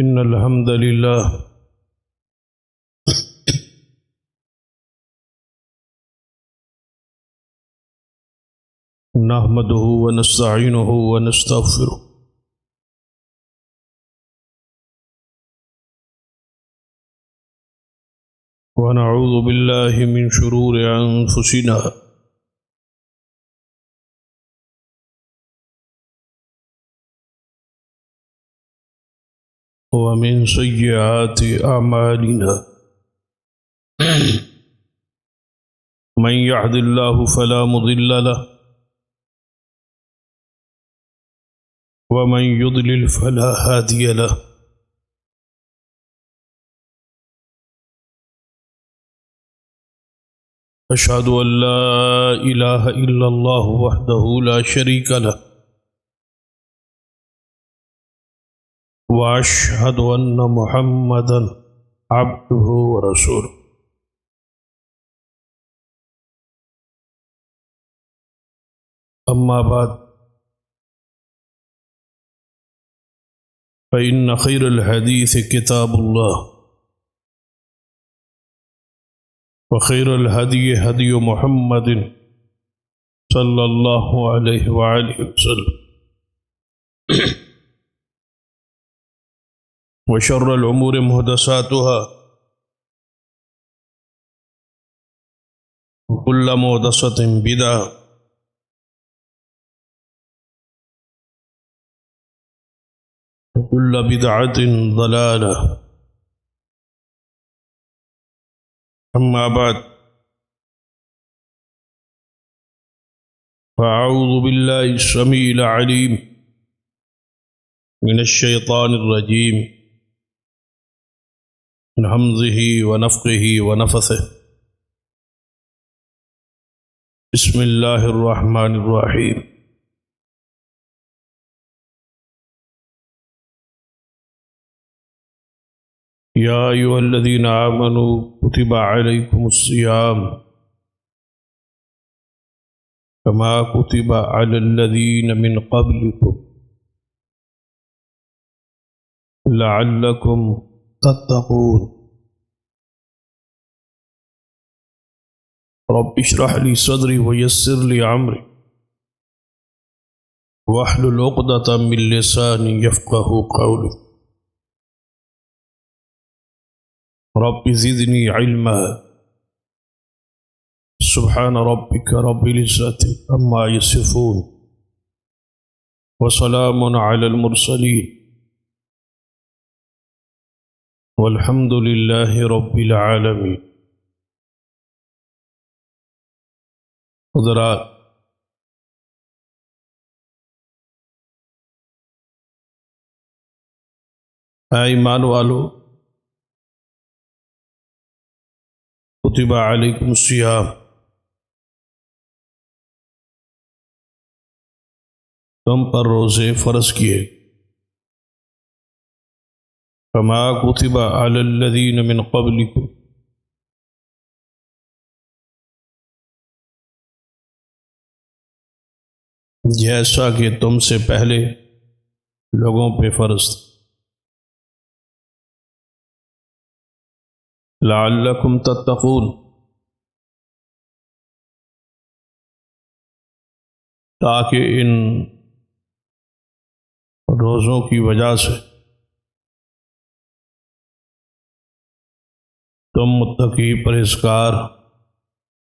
إن الحمد لله نحمده ونستعينه ونستغفره ونعوذ بالله من شرور أنفسنا ومن سيئات أعمالنا من يهد الله فلا مضل له ومن يضلل فلا هادي له أشهد أن لا إله إلا الله وحده لا شريك له وأشهد أن محمدا عبده ورسوله أما بعد فإن خير الحديث كتاب الله وخير الهدي هدي محمد صلى الله عليه وآله وسلم وشر الأمور محدثاتها وكل محدثة بدعة وكل بدعة ضلالة أما بعد فأعوذ بالله السميع العليم من الشيطان الرجيم من همزه ونفخه ونفثه بسم الله الرحمن الرحيم يا أيها الذين آمنوا كتب عليكم الصيام كما كتب على الذين من قبلكم لعلكم تتقون رب اشرح لي صدري ويسر لي أمري واحلل عقدة من لساني يفقهوا قولي رب زدني علما سبحان ربك رب العزة عما يصفون وسلام على المرسلين والحمد لله رب العالمين. حضرات، اے ایمان والو، کتب علیکم الصیام، تم پر روزے فرض کیے، کما کتب علی الذین من قبلکم، جیسا کہ تم سے پہلے لوگوں پہ فرض تھا، لعلکم تتقون، تاکہ ان روزوں کی وجہ سے تم متقی پرہیزگار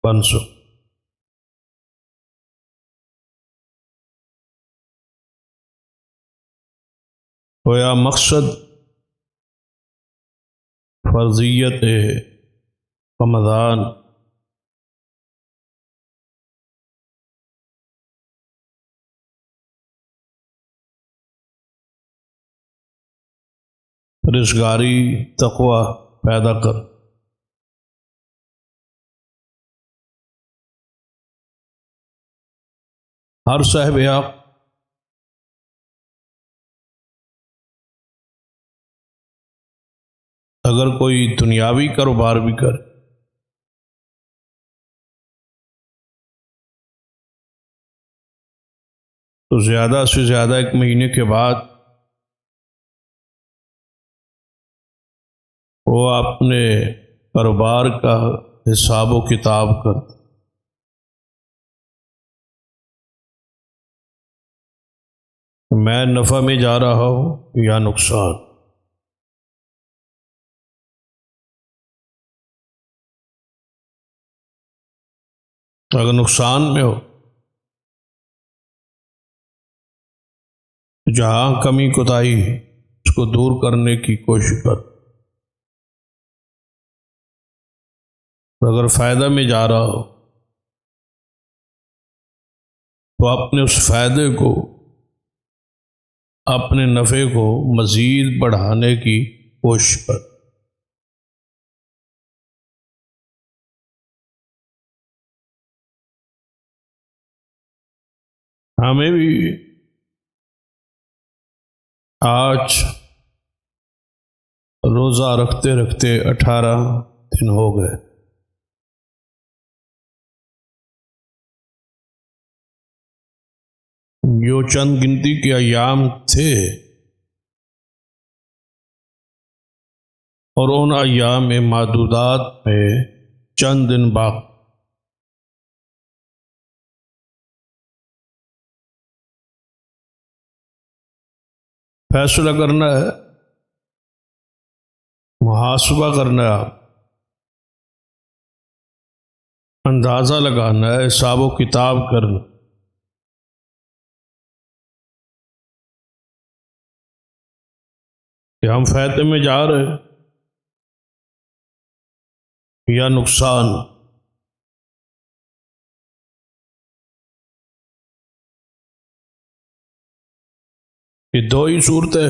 بن سکو۔ گویا مقصد فرضیت رمضان پرہیزگاری، تقوی پیدا کر۔ ہر صاحب حق اگر کوئی دنیاوی کاروبار بھی کرے تو زیادہ سے زیادہ ایک مہینے کے بعد وہ اپنے کاروبار کا حساب و کتاب کرتا، میں نفع میں جا رہا ہوں یا نقصان۔ اگر نقصان میں ہو تو جہاں کمی کوتاہی اس کو دور کرنے کی کوشش کر، اگر فائدہ میں جا رہا ہو تو اپنے اس فائدے کو، اپنے نفع کو مزید بڑھانے کی کوشش کر۔ ہمیں بھی آج روزہ رکھتے رکھتے 18 دن ہو گئے۔ جو چند گنتی کے ایام تھے اور ان ایام معدودات میں چند دن باقی، فیصلہ کرنا ہے، محاسبہ کرنا ہے، اندازہ لگانا ہے، حساب و کتاب کرنا کہ ہم فائدے میں جا رہے ہیں یا نقصان۔ یہ دو ہی صورتیں،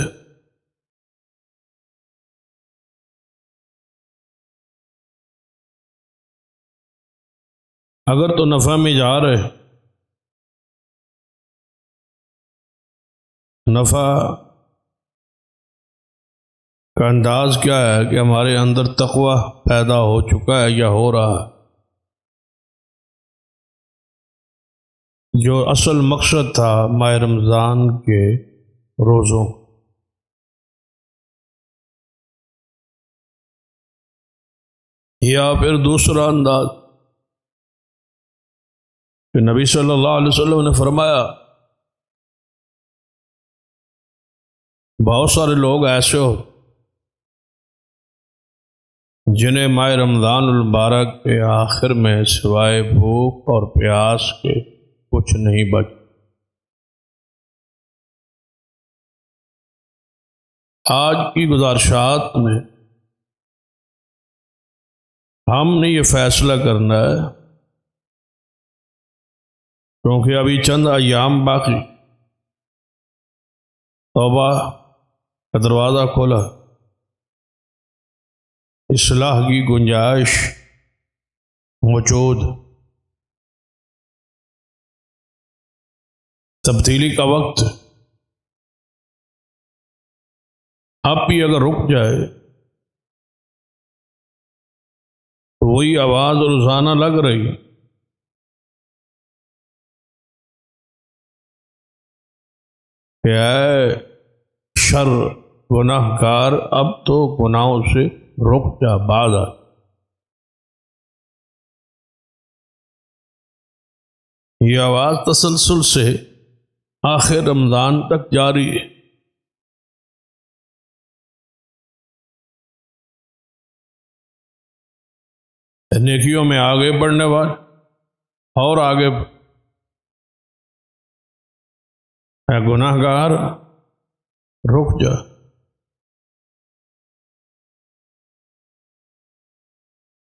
اگر تو نفع میں جا رہے، نفع کا انداز کیا ہے کہ ہمارے اندر تقوی پیدا ہو چکا ہے یا ہو رہا ہے۔ جو اصل مقصد تھا ماہ رمضان کے روزوں، یا پھر دوسرا انداز کہ نبی صلی اللہ علیہ وسلم نے فرمایا بہت سارے لوگ ایسے ہو جنہیں ماہ رمضان المبارک کے آخر میں سوائے بھوک اور پیاس کے کچھ نہیں بچ۔ آج کی گزارشات میں ہم نے یہ فیصلہ کرنا ہے، کیونکہ ابھی چند ایام باقی، توبہ کا دروازہ کھولا، اصلاح کی گنجائش موجود، تبدیلی کا وقت۔ اب بھی اگر رک جائے تو وہی آواز روزانہ لگ رہی کہ اے شر گناہ گار، اب تو گناہوں سے رک جا، باز آ۔ یہ آواز تسلسل سے آخر رمضان تک جاری ہے۔ نیکیوں میں آگے بڑھنے والے اور آگے، اے گناہ گار رک جا۔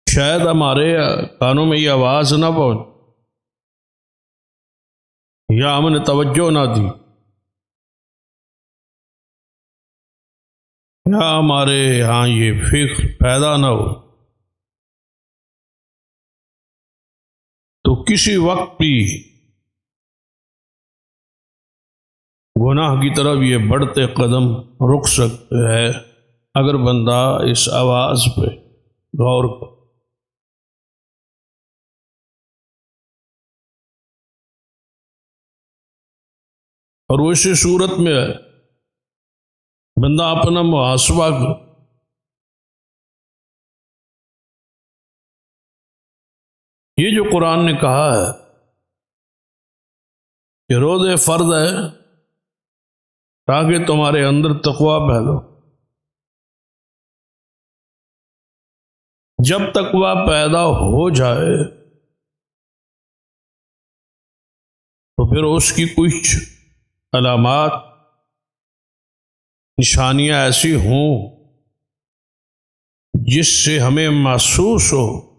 شاید ہمارے کانوں میں یہ آواز نہ پہنچ، یا ہم نے توجہ نہ دی، یا ہمارے ہاں یہ فکر پیدا نہ ہو، تو کسی وقت بھی گناہ کی طرف یہ بڑھتے قدم رک سکتے ہیں اگر بندہ اس آواز پہ غور کرے۔ اور وہ اسی صورت میں ہے بندہ اپنا محاسبہ کرے یہ جو قرآن نے کہا ہے کہ روزے فرض ہے تاکہ تمہارے اندر تقویٰ پھیلو، جب تقویٰ پیدا ہو جائے تو پھر اس کی کچھ علامات، نشانیاں ایسی ہوں جس سے ہمیں محسوس ہو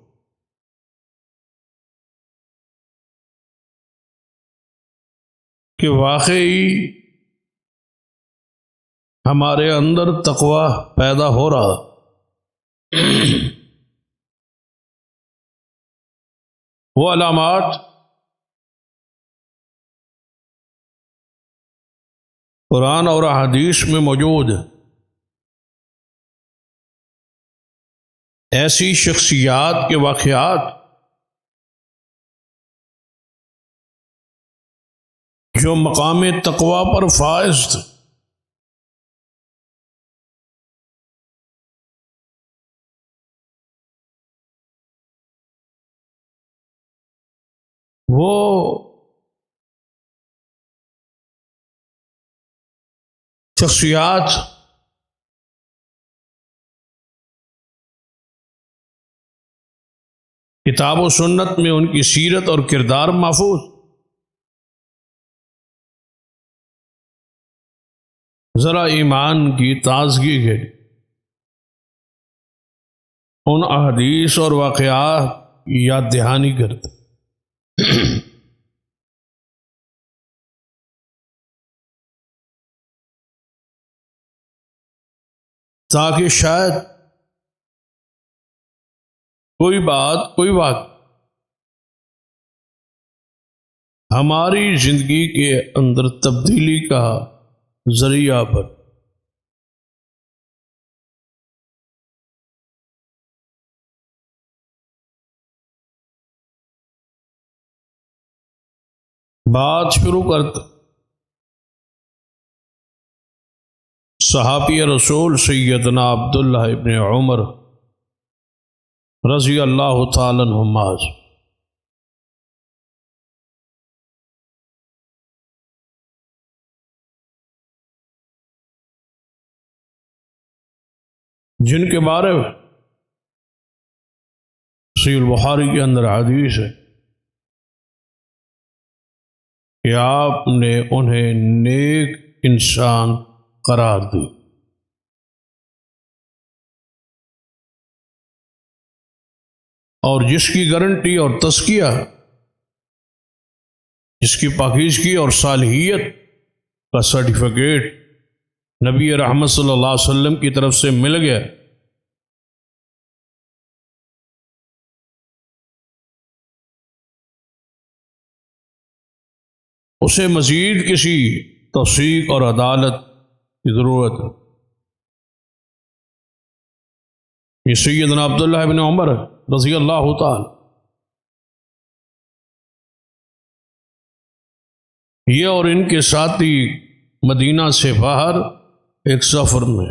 کہ واقعی ہمارے اندر تقویٰ پیدا ہو رہا۔ وہ علامات قرآن اور احادیث میں موجود ہیں۔ ایسی شخصیات کے واقعات جو مقام تقویٰ پر فائز تھے، وہ شخصیات کتاب و سنت میں ان کی سیرت اور کردار محفوظ۔ ذرا ایمان کی تازگی کے ان احادیث اور واقعات کی یاد دہانی کرتے، تاکہ شاید کوئی بات ہماری زندگی کے اندر تبدیلی کا ذریعہ بن۔ بات شروع کرتے صحابی رسول سیدنا عبداللہ ابن عمر رضی اللہ تعالیٰ عنہما، جن کے بارے میں صحیح البخاری کے اندر حدیث ہے کہ آپ نے انہیں نیک انسان قرار دی۔ اور جس کی گارنٹی اور تزکیہ، جس کی پاکیزگی اور صالحیت کا سرٹیفکیٹ نبی رحمت صلی اللہ علیہ وسلم کی طرف سے مل گیا، اسے مزید کسی توثیق اور عدالت کی ضرورت ہے۔ یہ سیدنا عبداللہ بن عمر رضی اللہ تعالی، یہ اور ان کے ساتھی مدینہ سے باہر ایک سفر میں،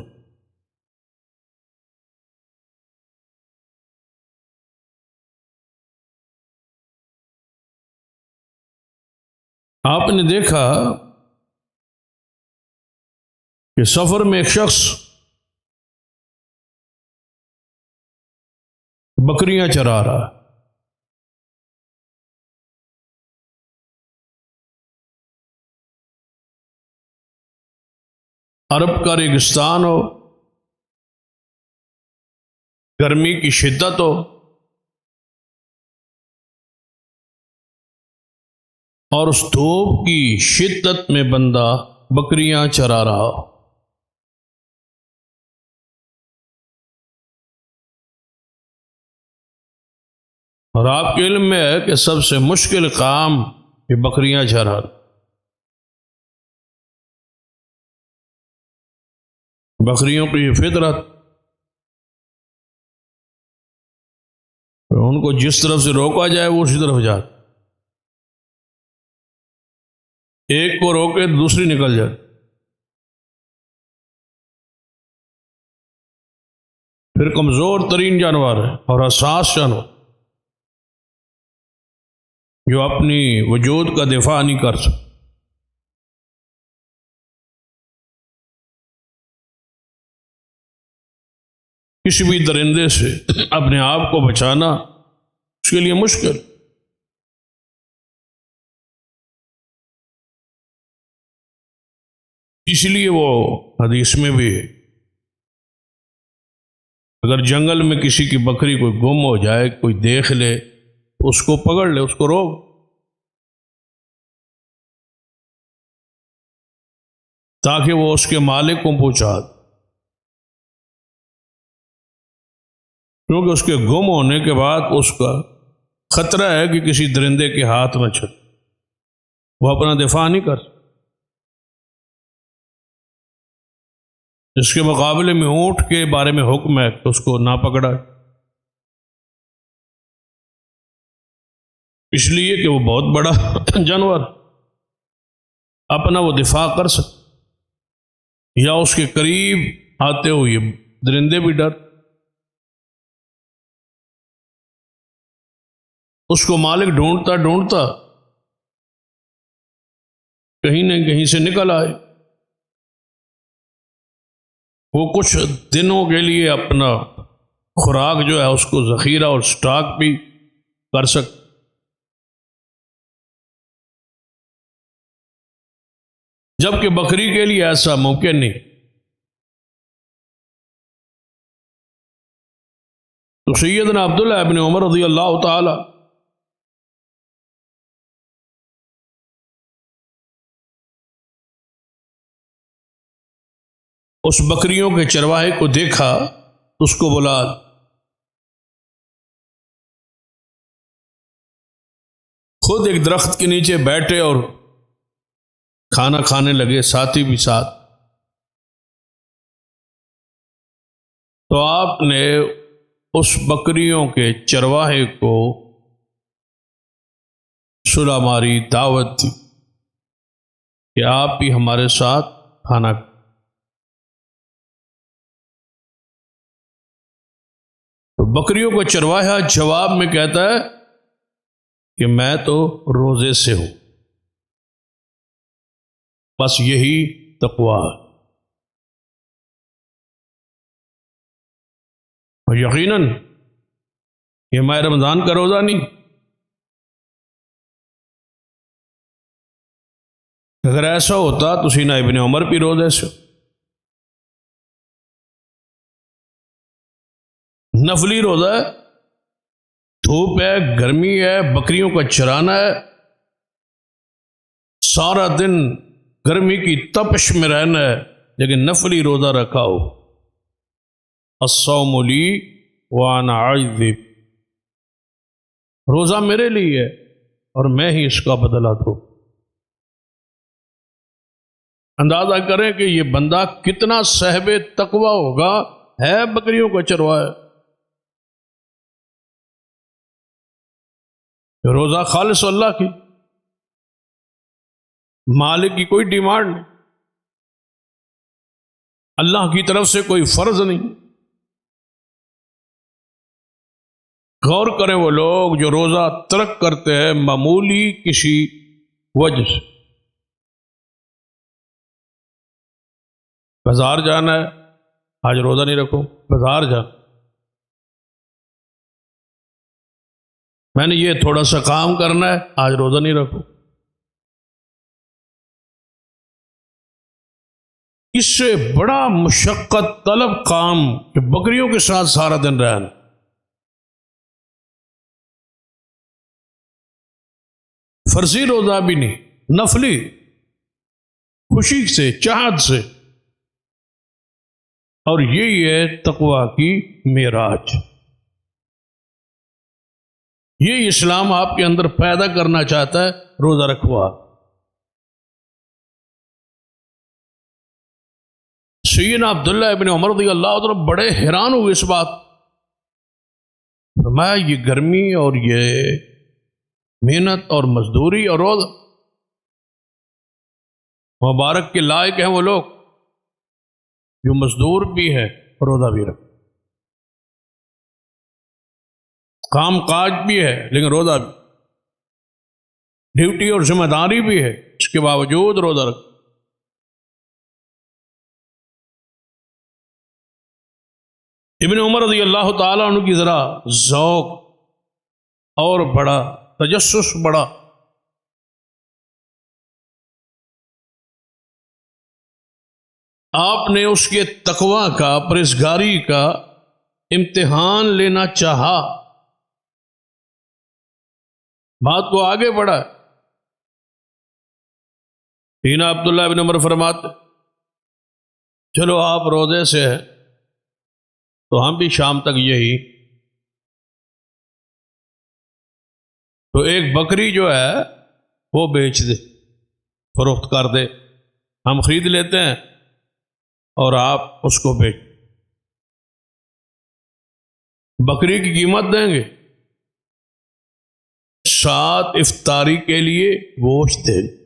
آپ نے دیکھا کہ سفر میں ایک شخص بکریاں چرا رہا ہے۔ عرب کا ریگستان ہو، گرمی کی شدت ہو، اور اس دھوپ کی شدت میں بندہ بکریاں چرا رہا ہو۔ اور آپ کے علم میں ہے کہ سب سے مشکل کام یہ بکریاں چرانا۔ بکریوں کی یہ فطرت، ان کو جس طرف سے روکا جائے وہ اسی طرف جائے، ایک کو روکے دوسری نکل جائے۔ پھر کمزور ترین جانور ہے اور حساس جانور، جو اپنی وجود کا دفاع نہیں کر سکتا. کسی بھی درندے سے اپنے آپ کو بچانا اس کے لیے مشکل. اس لیے وہ حدیث میں بھی ہے، اگر جنگل میں کسی کی بکری کوئی گم ہو جائے، کوئی دیکھ لے، اس کو پکڑ لے، اس کو روک، تاکہ وہ اس کے مالک کو پہنچا دے. کیونکہ اس کے گم ہونے کے بعد اس کا خطرہ ہے کہ کسی درندے کے ہاتھ میں چھٹ، وہ اپنا دفاع نہیں کر سکتا. اس کے مقابلے میں اونٹ کے بارے میں حکم ہے کہ اس کو نہ پکڑا، اس لیے کہ وہ بہت بڑا جانور، اپنا وہ دفاع کر سکتا، یا اس کے قریب آتے ہوئے درندے بھی ڈر. اس کو مالک ڈھونڈتا ڈھونڈتا کہیں نہ کہیں سے نکل آئے. وہ کچھ دنوں کے لیے اپنا خوراک جو ہے اس کو ذخیرہ اور سٹاک بھی کر سکتے. جبکہ بکری کے لیے ایسا ممکن نہیں. تو سیدنا عبداللہ ابن عمر رضی اللہ تعالی اس بکریوں کے چرواہے کو دیکھا، اس کو بلا، خود ایک درخت کے نیچے بیٹھے اور کھانا کھانے لگے، ساتھی بھی ساتھ. تو آپ نے اس بکریوں کے چرواہے کو صلح ماری، دعوت دی کہ آپ بھی ہمارے ساتھ کھانا کھائیں. تو بکریوں کا چرواہا جواب میں کہتا ہے کہ میں تو روزے سے ہوں، بس یہی تقویٰ ہے. اور یقیناً یہ ماہ رمضان کا روزہ نہیں. اگر ایسا ہوتا تو سیدنا ابن عمر بھی روزے سے. نفلی روزہ ہے، دھوپ ہے، گرمی ہے، بکریوں کا چرانا ہے، سارا دن گرمی کی تپش میں رہنا ہے، لیکن نفلی روزہ رکھا ہو. الصوم لی وانا اعذب، روزہ میرے لیے ہے اور میں ہی اس کا بدلہ دوں. اندازہ کریں کہ یہ بندہ کتنا صاحب تقویٰ ہوگا، ہے بکریوں کا چرواہا، روزہ خالص اللہ کی، مالک کی کوئی ڈیمانڈ نہیں، اللہ کی طرف سے کوئی فرض نہیں. غور کریں وہ لوگ جو روزہ ترک کرتے ہیں معمولی کسی وجہ سے. بازار جانا ہے، آج روزہ نہیں رکھو، بازار جا، میں نے یہ تھوڑا سا کام کرنا ہے، آج روزہ نہیں رکھو. اس سے بڑا مشقت طلب کام کہ بکریوں کے ساتھ سارا دن رہنا. فرضی روزہ بھی نہیں، نفلی، خوشی سے، چاہت سے. اور یہی ہے تقویٰ کی معراج. یہ اسلام آپ کے اندر پیدا کرنا چاہتا ہے، روزہ رکھوا. سیدنا عبداللہ ابن عمر رضی اللہ عنہ بڑے حیران ہوئے اس بات. فرمایا یہ گرمی اور یہ محنت اور مزدوری اور روزہ، مبارک کے لائق ہیں وہ لوگ جو مزدور بھی ہے، روزہ بھی رکھ، کام کاج بھی ہے لیکن روزہ بھی. ڈیوٹی اور ذمہ داری بھی ہے، اس کے باوجود روزہ رکھ۔ ابن عمر رضی اللہ تعالیٰ عنہ کی ذرا ذوق اور بڑا، تجسس بڑا۔ آپ نے اس کے تقوی کا، پرہیزگاری کا امتحان لینا چاہا، بات کو آگے بڑھا۔ ہینا عبداللہ بن عمر فرماتے چلو آپ روزے سے ہیں تو ہم بھی شام تک یہی، تو ایک بکری جو ہے وہ بیچ دے، فروخت کر دے، ہم خرید لیتے ہیں اور آپ اس کو بیچ۔ بکری کی قیمت دیں گے، ساتھ افطاری کے لیے گوشت دیں گے،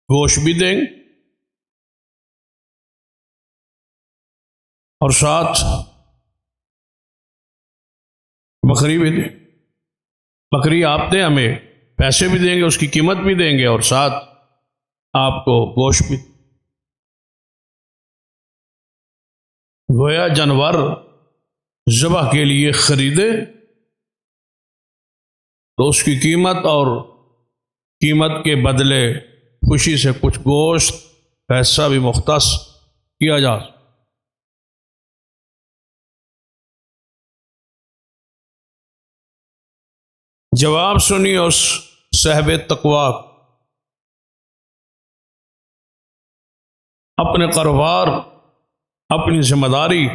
گوشت بھی دیں گے اور ساتھ بکری بھی دیں۔ بکری آپ دیں، ہمیں پیسے بھی دیں گے، اس کی قیمت بھی دیں گے اور ساتھ آپ کو گوشت بھی۔ گویا جانور ذبح کے لیے خریدے تو اس کی قیمت اور قیمت کے بدلے خوشی سے کچھ گوشت کا حصہ بھی مختص کیا جا۔ جواب سنیے اس صاحب تقوی، اپنے کاروبار، اپنی ذمہ داری،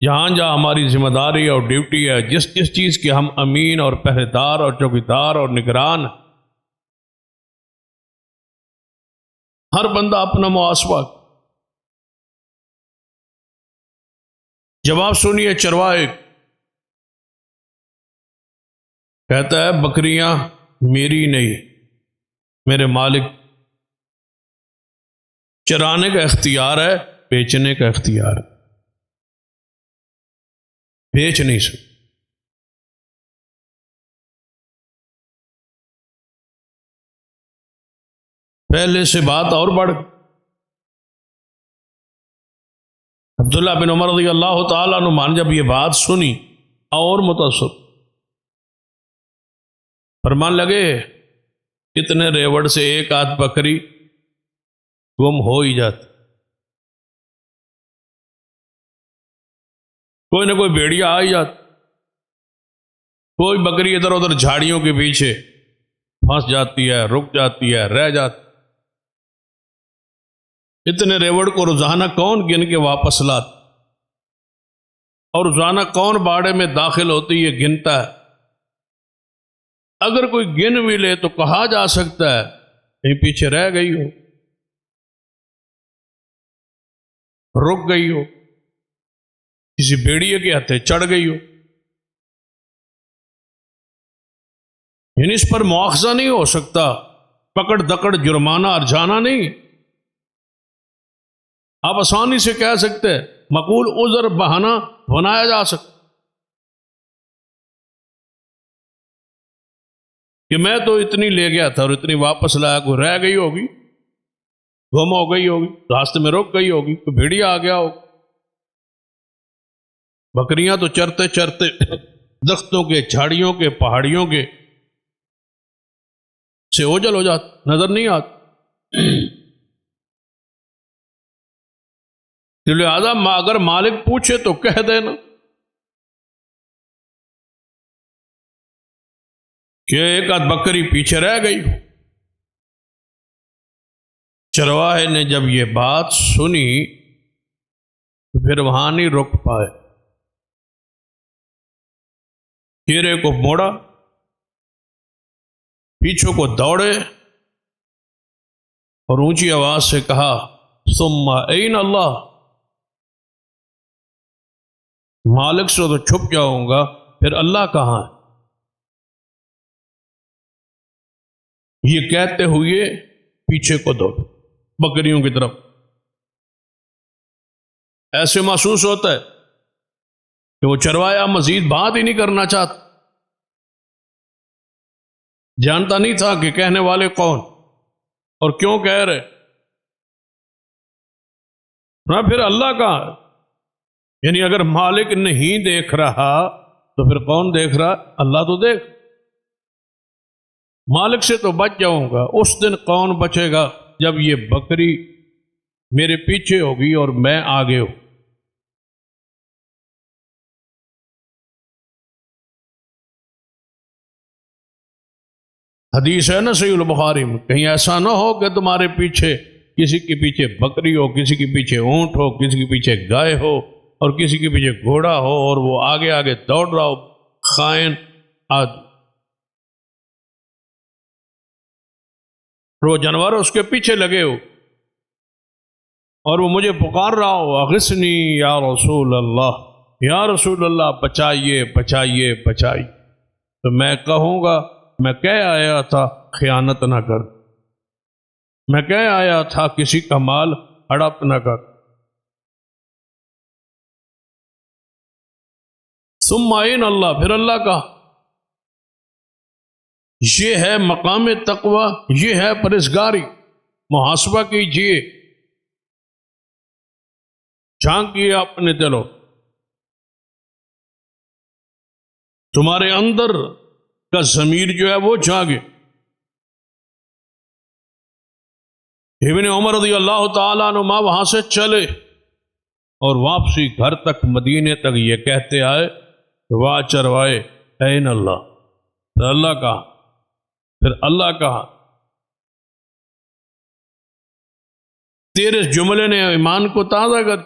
جہاں جہاں ہماری ذمہ داری اور ڈیوٹی ہے، جس جس چیز کے ہم امین اور پہرے دار اور چوکیدار اور نگران، ہر بندہ اپنا محاسبہ۔ جواب سنیے چرواہے، کہتا ہے بکریاں میری نہیں، میرے مالک، چرانے کا اختیار ہے، بیچنے کا اختیار ہے، بیچ نہیں سکتے۔ پہلے سے بات اور بڑھ، عبداللہ بن عمر رضی اللہ تعالیٰ عنہ مان جب یہ بات سنی اور متاثر، فرمان لگے اتنے ریوڑ سے ایک آدھ بکری گم ہو ہی جاتی، کوئی نہ کوئی بھیڑیا آ ہی جاتا، کوئی بکری ادھر ادھر جھاڑیوں کے پیچھے پھنس جاتی ہے، رک جاتی ہے، رہ جاتی۔ اتنے ریوڑ کو روزانہ کون گن کے واپس لاتا، اور روزانہ کون باڑے میں داخل ہوتی ہے گنتا ہے؟ اگر کوئی گن بھی لے تو کہا جا سکتا ہے کہیں پیچھے رہ گئی ہو، رک گئی ہو، کسی بھیڑیے کے ہاتھے چڑھ گئی ہو، یعنی اس پر مواخذہ نہیں ہو سکتا، پکڑ دکڑ جرمانہ ارجانہ نہیں۔ آپ آسانی سے کہہ سکتے ہیں، مقول عذر بہانہ بنایا جا سکتا کہ میں تو اتنی لے گیا تھا اور اتنی واپس لایا، کوئی رہ گئی ہوگی، گم ہو گئی ہوگی، راستے میں رک گئی ہوگی، کوئی بھیڑیا آ گیا ہوگا۔ بکریاں تو چرتے چرتے درختوں کے، جھاڑیوں کے، پہاڑیوں کے سے اوجل ہو جاتی، نظر نہیں آتی۔ لہذا اگر مالک پوچھے تو کہہ دینا کہ ایک آدھ بکری پیچھے رہ گئی۔ چرواہے نے جب یہ بات سنی تو پھر وہاں نہیں رک پائے، چہرے کو موڑا، پیچھوں کو دوڑے اور اونچی آواز سے کہا ثم این اللہ، مالک سے تو چھپ جاؤں گا، پھر اللہ کہاں ہے؟ یہ کہتے ہوئے پیچھے کو دوڑ بکریوں کی طرف۔ ایسے محسوس ہوتا ہے کہ وہ چروایا مزید بات ہی نہیں کرنا چاہتا، جانتا نہیں تھا کہ کہنے والے کون اور کیوں کہہ رہے. نہ پھر اللہ کا، یعنی اگر مالک نہیں دیکھ رہا تو پھر کون دیکھ رہا؟ اللہ تو دیکھ. مالک سے تو بچ جاؤں گا، اس دن کون بچے گا جب یہ بکری میرے پیچھے ہوگی اور میں آگے ہوں. حدیث ہے نا صحیح البخاری میں، کہیں ایسا نہ ہو کہ تمہارے پیچھے کسی کے پیچھے بکری ہو، کسی کے پیچھے اونٹ ہو، کسی کے پیچھے گائے ہو اور کسی کے پیچھے گھوڑا ہو اور وہ آگے آگے دوڑ رہا ہو خائن آدمی. وہ جانور اس کے پیچھے لگے ہو اور وہ مجھے پکار رہا ہو اغثنی یا رسول اللہ، یا رسول اللہ بچائیے بچائیے بچائیے، تو میں کہوں گا میں کہہ آیا تھا خیانت نہ کر، میں کہہ آیا تھا کسی کا مال ہڑپ نہ کر. ثم عین اللہ، پھر اللہ کا. یہ ہے مقام تقوی، یہ ہے پرہیزگاری. محاسبہ کیجئے، جھانکیے اپنے دلوں، تمہارے اندر کا ضمیر جو ہے وہ جاگے. ابن عمر رضی اللہ تعالیٰ عنہما وہاں سے چلے اور واپسی گھر تک مدینے تک یہ کہتے آئے واہ چروائے این اللہ. پھر اللہ کہا، پھر اللہ کہا تیرے جملے نے ایمان کو تازہ کر.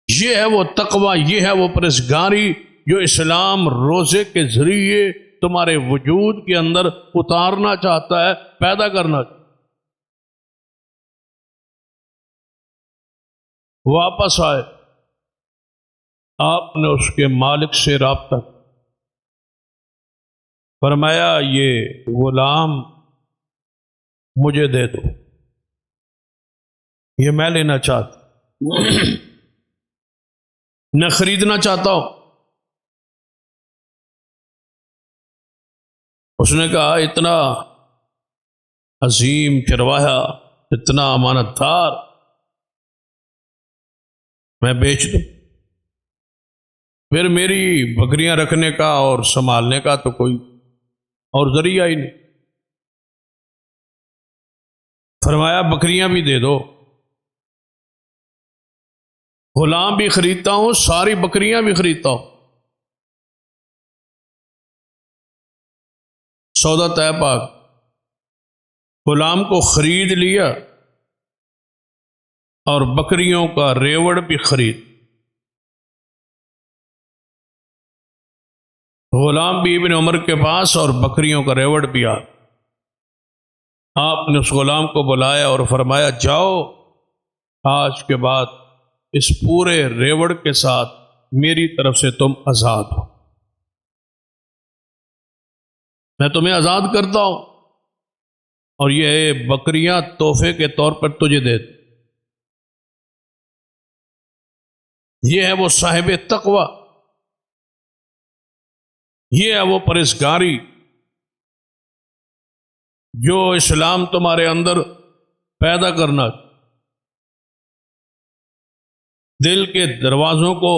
یہ ہے وہ تقوی، یہ ہے وہ پرہیزگاری جو اسلام روزے کے ذریعے تمہارے وجود کے اندر اتارنا چاہتا ہے، پیدا کرنا. واپس آئے، آپ نے اس کے مالک سے رابطہ، فرمایا یہ غلام مجھے دے دو، یہ میں لینا چاہتا، نہ خریدنا چاہتا ہوں. اس نے کہا اتنا عظیم چرواہا، اتنا امانت دار میں بیچ دوں؟ پھر میری بکریاں رکھنے کا اور سنبھالنے کا تو کوئی اور ذریعہ ہی نہیں. فرمایا بکریاں بھی دے دو، غلام بھی خریدتا ہوں، ساری بکریاں بھی خریدتا ہوں. سودا طے پاک، غلام کو خرید لیا اور بکریوں کا ریوڑ بھی خرید. غلام بھی ابن عمر کے پاس اور بکریوں کا ریوڑ بھی آ. آپ نے اس غلام کو بلایا اور فرمایا جاؤ، آج کے بعد اس پورے ریوڑ کے ساتھ میری طرف سے تم آزاد ہو، میں تمہیں آزاد کرتا ہوں اور یہ بکریاں تحفے کے طور پر تجھے دے. یہ ہے وہ صاحب تقوی، یہ ہے وہ پرہیزگاری جو اسلام تمہارے اندر پیدا کرنا. دل کے دروازوں کو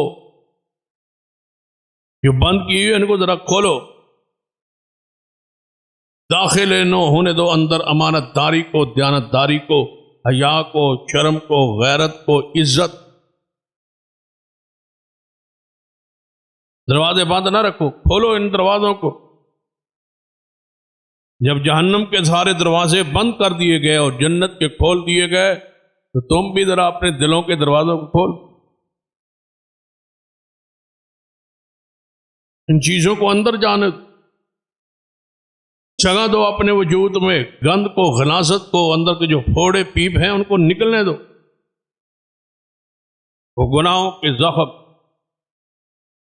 جو بند کیے ہوئے ان کو ذرا کھولو، داخل نو ہونے دو اندر امانت داری کو، دیانت داری کو، حیا کو، شرم کو، غیرت کو، عزت. دروازے بند نہ رکھو، کھولو ان دروازوں کو. جب جہنم کے سارے دروازے بند کر دیے گئے اور جنت کے کھول دیے گئے تو تم بھی ذرا اپنے دلوں کے دروازوں کو کھول. ان چیزوں کو اندر جانے جگہ دو، اپنے وجود میں گند کو، غلاظت کو، اندر کے جو پھوڑے پیپ ہیں ان کو نکلنے دو. وہ گناہوں کے زخم،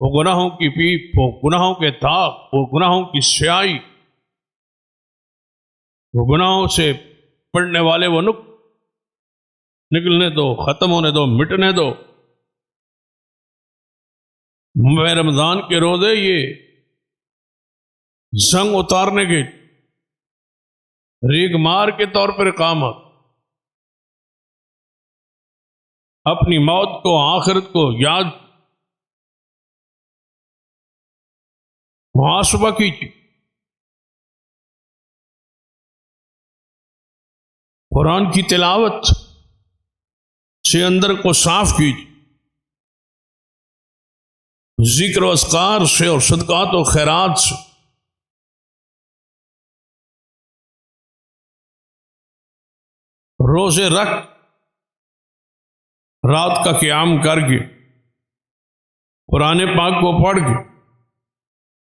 وہ گناہوں کی پیپ، وہ گناہوں کے داغ، وہ گناہوں کی سیاہی، وہ گناہوں سے پڑنے والے وہ نکلنے دو، ختم ہونے دو، مٹنے دو. میں رمضان کے روزے یہ زنگ اتارنے کے، ریگ مار کے طور پر اقامت، اپنی موت کو، آخرت کو یاد، محاسبہ کیجیے، قرآن کی تلاوت سے اندر کو صاف کیجیے، ذکر و اذکار سے اور صدقات و خیرات سے، روزے رکھ، رات کا قیام کر کے، قرآن پاک کو پڑھ کے،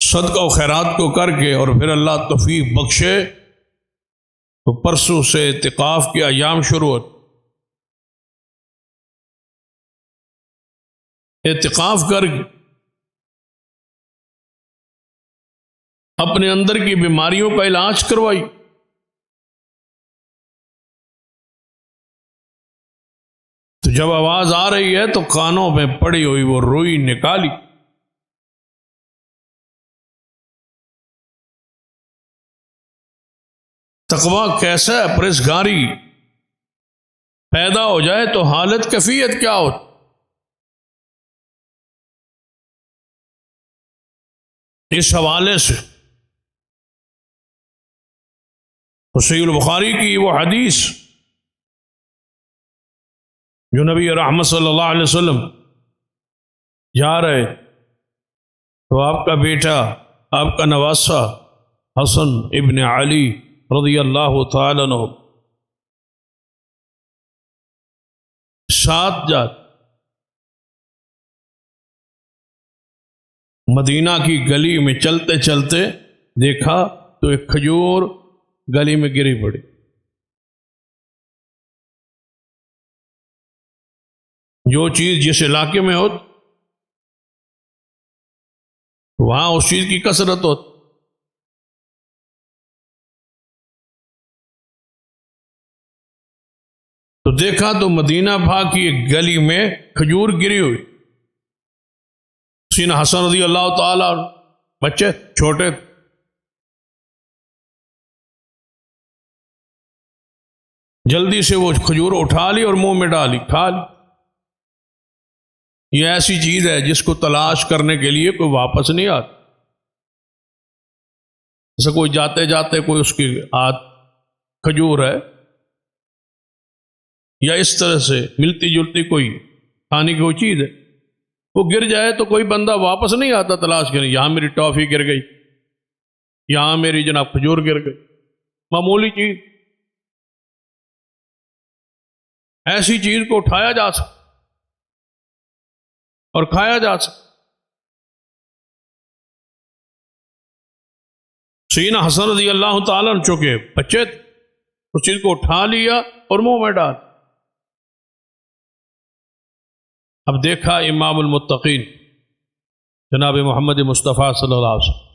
صدقہ و خیرات کو کر کے، اور پھر اللہ توفیق بخشے تو پرسوں سے اعتکاف کے ایام شروع ہوتے، اعتکاف کر کے اپنے اندر کی بیماریوں کا علاج کروائی، تو جب آواز آ رہی ہے تو کانوں میں پڑی ہوئی وہ روئی نکالی، تقویٰ کیسا ہے، پرہیزگاری پیدا ہو جائے تو حالت کیفیت کیا ہو۔ اس حوالے سے صحیح البخاری کی وہ حدیث جو نبی رحمت صلی اللہ علیہ وسلم جا رہے تو آپ کا بیٹا، آپ کا نواسہ حسن ابن علی رضی اللہ تعالی عنہ ساتھ جات مدینہ کی گلی میں چلتے چلتے دیکھا تو ایک کھجور گلی میں گری پڑی، جو چیز جس علاقے میں ہو وہاں اس چیز کی کثرت ہو، تو دیکھا تو مدینہ بھا کی ایک گلی میں کھجور گری ہوئی، سینہ حسن رضی اللہ تعالی بچے چھوٹے، جلدی سے وہ کھجور اٹھا لی اور منہ میں ڈالی، کھا لی۔ یہ ایسی چیز ہے جس کو تلاش کرنے کے لیے کوئی واپس نہیں آتا، جیسے کوئی جاتے جاتے کوئی اس کی ہاتھ کھجور ہے یا اس طرح سے ملتی جلتی کوئی کھانے کی کوئی چیز ہے، وہ گر جائے تو کوئی بندہ واپس نہیں آتا تلاش کرنے، یہاں میری ٹافی گر گئی، یہاں میری جناب کھجور گر گئی، معمولی چیز، ایسی چیز کو اٹھایا جا سکتا اور کھایا جا سکتا۔ سینہ حسن رضی اللہ تعالیٰ نے چونکہ بچے تھے، اس چیز کو اٹھا لیا اور منہ میں ڈال۔ اب دیکھا امام المتقین جناب محمد مصطفیٰ صلی اللہ علیہ وسلم،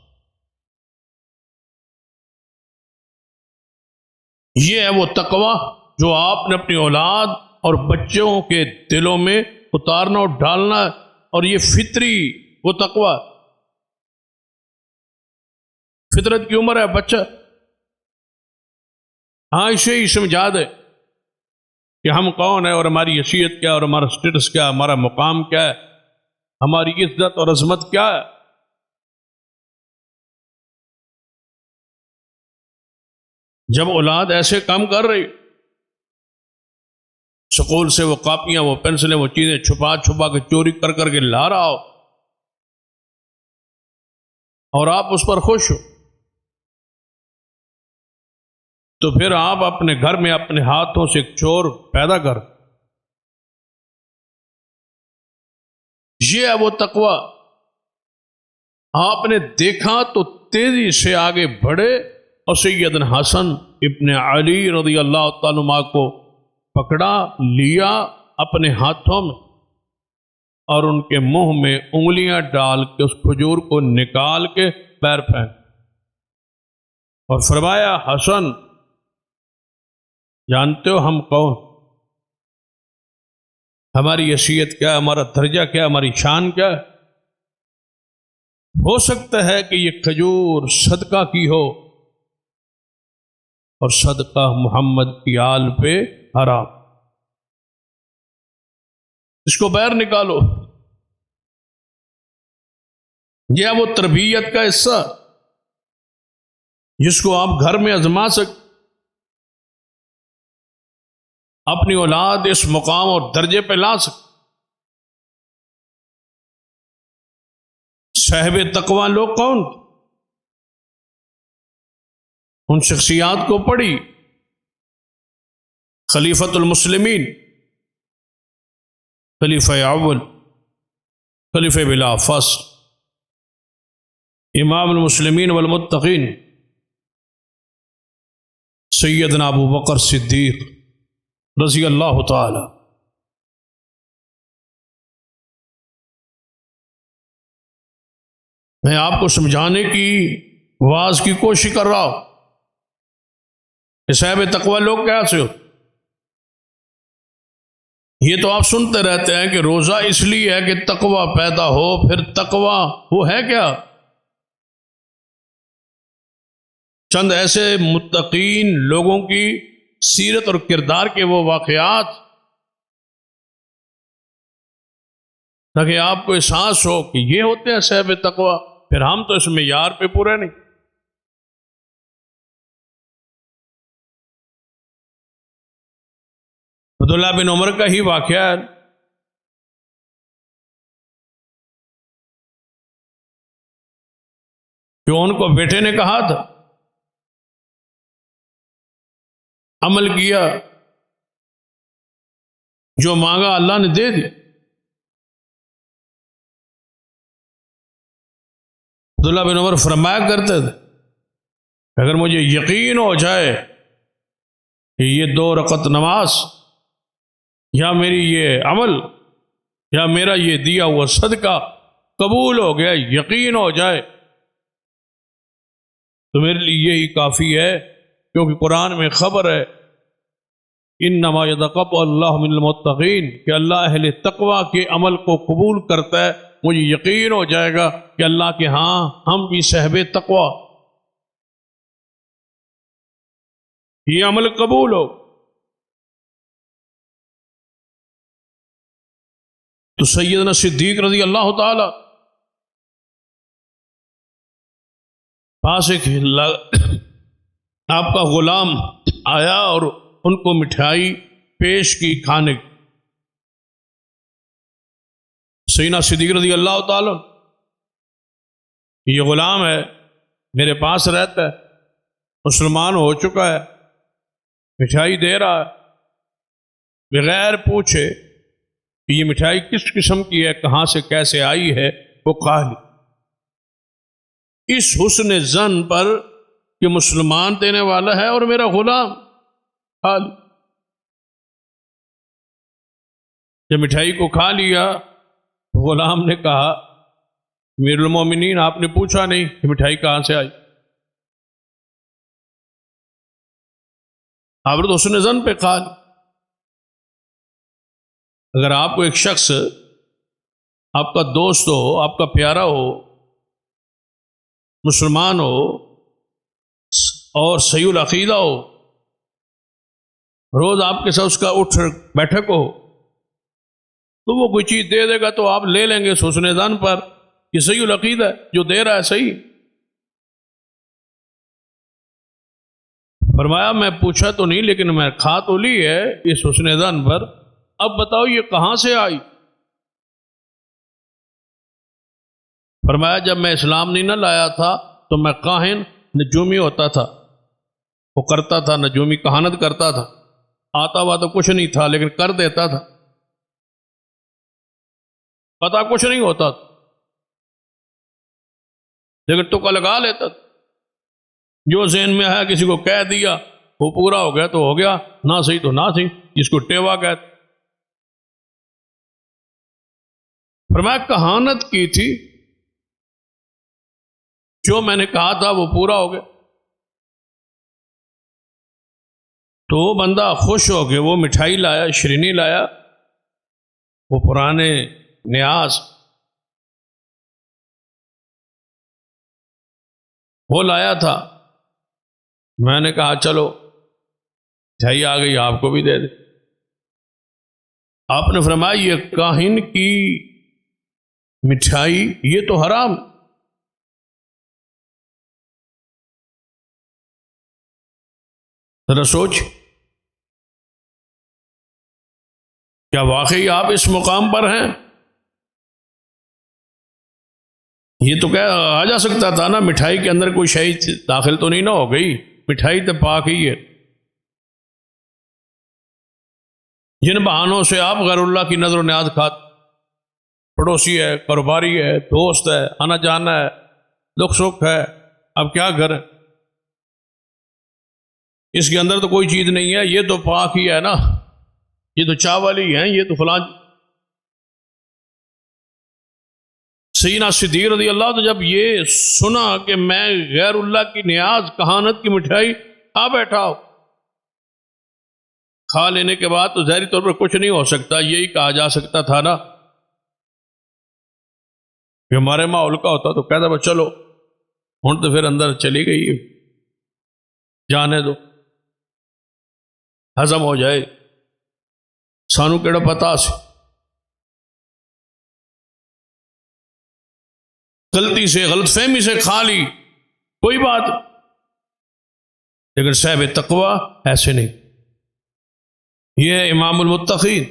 یہ ہے وہ تقویٰ جو آپ نے اپنی اولاد اور بچوں کے دلوں میں اتارنا اور ڈالنا، اور یہ فطری وہ تقویٰ، فطرت کی عمر ہے بچہ، ہاں اسے ہی سمجھا دے کہ ہم کون ہیں اور ہماری حیثیت کیا اور ہمارا سٹیٹس کیا، ہمارا مقام کیا ہے، ہماری عزت اور عظمت کیا ہے۔ جب اولاد ایسے کام کر رہی، سکول سے وہ کاپیاں، وہ پینسلیں، وہ چیزیں چھپا چھپا کے چوری کر کر کے لا رہا ہو اور آپ اس پر خوش ہو، تو پھر آپ اپنے گھر میں اپنے ہاتھوں سے ایک چور پیدا کر، یہ ہے وہ تقویٰ۔ آپ نے دیکھا تو تیزی سے آگے بڑھے اور سیدنا حسن ابن علی رضی اللہ تعالیٰ عنہ کو پکڑا لیا اپنے ہاتھوں میں اور ان کے منہ میں انگلیاں ڈال کے اس کھجور کو نکال کے پیر پھینک اور فرمایا، حسن جانتے ہو ہم کون، ہماری حیثیت کیا ہے، ہمارا درجہ کیا ہے، ہماری شان کیا ہے؟ ہو سکتا ہے کہ یہ کھجور صدقہ کی ہو اور صدقہ محمد کی آل پہ حرام، اس کو باہر نکالو۔ یہ وہ تربیت کا حصہ جس کو آپ گھر میں آزما سکتے، اپنی اولاد اس مقام اور درجے پہ لا سکتے۔ صاحب تقوی لوگ کون؟ ان شخصیات کو پڑھی، خلیفۃ المسلمین، خلیفہ اول، خلیفہ بلا فصل، امام المسلمین والمتقین سیدنا ابو بکر صدیق رضی اللہ تعالی۔ میں آپ کو سمجھانے کی واز کی کوشش کر رہا ہوں کہ صاحب تقوی لوگ کیسے ہو؟ یہ تو آپ سنتے رہتے ہیں کہ روزہ اس لیے ہے کہ تقوی پیدا ہو، پھر تقوی وہ ہے کیا؟ چند ایسے متقین لوگوں کی سیرت اور کردار کے وہ واقعات تاکہ آپ کو احساس ہو کہ یہ ہوتے ہیں صاحب تقوی، پھر ہم تو اس معیار پہ پورے نہیں۔ عبداللہ بن عمر کا ہی واقعہ ہے کہ ان کو بیٹے نے کہا تھا، عمل کیا، جو مانگا اللہ نے دے دی۔ عبداللہ بن عمر فرمایا کرتے تھے اگر مجھے یقین ہو جائے کہ یہ 2 رکعت نماز یا میری یہ عمل یا میرا یہ دیا ہوا صدقہ قبول ہو گیا، یقین ہو جائے، تو میرے لیے یہی کافی ہے، کیونکہ قرآن میں خبر ہے انما یتقبل اللہ من المتقین کہ اللہ اہل تقوی کے عمل کو قبول کرتا ہے۔ مجھے یقین ہو جائے گا کہ اللہ کے ہاں ہم بھی صاحب تقوی، یہ عمل قبول ہو۔ تو سیدنا صدیق رضی اللہ تعالی پاس ایک آپ کا غلام آیا اور ان کو مٹھائی پیش کی کھانے کی۔ سیدنا صدیق رضی اللہ تعالی یہ غلام ہے، میرے پاس رہتا ہے، مسلمان ہو چکا ہے، مٹھائی دے رہا ہے بغیر پوچھے کہ یہ مٹھائی کس قسم کی ہے، کہاں سے کیسے آئی ہے، وہ کھا لی۔ اس حسن ظن پر کہ مسلمان دینے والا ہے اور میرا غلام کھا لی۔ جب مٹھائی کو کھا لیا، غلام نے کہا امیر المومنین آپ نے پوچھا نہیں کہ مٹھائی کہاں سے آئی؟ آپ نے تو حسن ظن پہ کھا لی۔ اگر آپ کو ایک شخص آپ کا دوست ہو، آپ کا پیارا ہو، مسلمان ہو اور صحیح العقیدہ ہو، روز آپ کے ساتھ اس کا اٹھ بیٹھک ہو، تو وہ کوئی چیز دے دے گا تو آپ لے لیں گے حسن ظن پر کہ صحیح العقیدہ ہے، جو دے رہا ہے صحیح۔ فرمایا میں پوچھا تو نہیں لیکن میں کھا تو لی ہے اس حسن ظن پر، اب بتاؤ یہ کہاں سے آئی؟ فرمایا جب میں اسلام نہیں نہ لایا تھا تو میں کاہن نجومی ہوتا تھا، وہ کرتا تھا، نجومی کہانت کرتا تھا، آتا ہوا تو کچھ نہیں تھا لیکن کر دیتا تھا، پتا کچھ نہیں ہوتا تھا لیکن ٹکا لگا لیتا تھا، جو ذہن میں آیا کسی کو کہہ دیا، وہ پورا ہو گیا تو ہو گیا، نہ صحیح تو نہ صحیح، جس کو ٹیوا کہتے۔ فرمایا کہانت کی تھی، جو میں نے کہا تھا وہ پورا ہو گیا۔ تو وہ بندہ خوش ہو گیا، وہ مٹھائی لایا، شرینی لایا، وہ پرانے نیاز وہ لایا تھا، میں نے کہا چلو مٹھائی آ گئی، آپ کو بھی دے دے۔ آپ نے فرمایا یہ کاہن کی مٹھائی یہ تو حرام۔ ذرا سوچ، کیا واقعی آپ اس مقام پر ہیں؟ یہ تو کیا آ جا سکتا تھا نا، مٹھائی کے اندر کوئی شے داخل تو نہیں نہ ہو گئی، مٹھائی تو پاک ہی ہے۔ جن بہانوں سے آپ غیر اللہ کی نظر و نیاز کھاتے، پڑوسی ہے، کاروباری ہے، دوست ہے، آنا جانا ہے، دکھ سکھ ہے، اب کیا کریں؟ اس کے اندر تو کوئی چیز نہیں ہے، یہ تو پاک ہی ہے نا، یہ تو چاول ہی ہیں، یہ تو فلاں۔ سیدنا صدیق رضی اللہ عنہ جب یہ سنا کہ میں غیر اللہ کی نیاز کہانت کی مٹھائی آ بیٹھا ہوں، کھا لینے کے بعد تو ظاہری طور پر کچھ نہیں ہو سکتا، یہی کہا جا سکتا تھا نا کہ ہمارے ماحول کا ہوتا تو کہتا بس چلو ہوں تو پھر اندر چلی گئی، جانے دو ہضم ہو جائے، سانو کیڑا پتا سی، غلطی سے غلط فہمی سے کھا لی کوئی بات، لیکن صاحب تقوی ایسے نہیں۔ یہ امام المتقین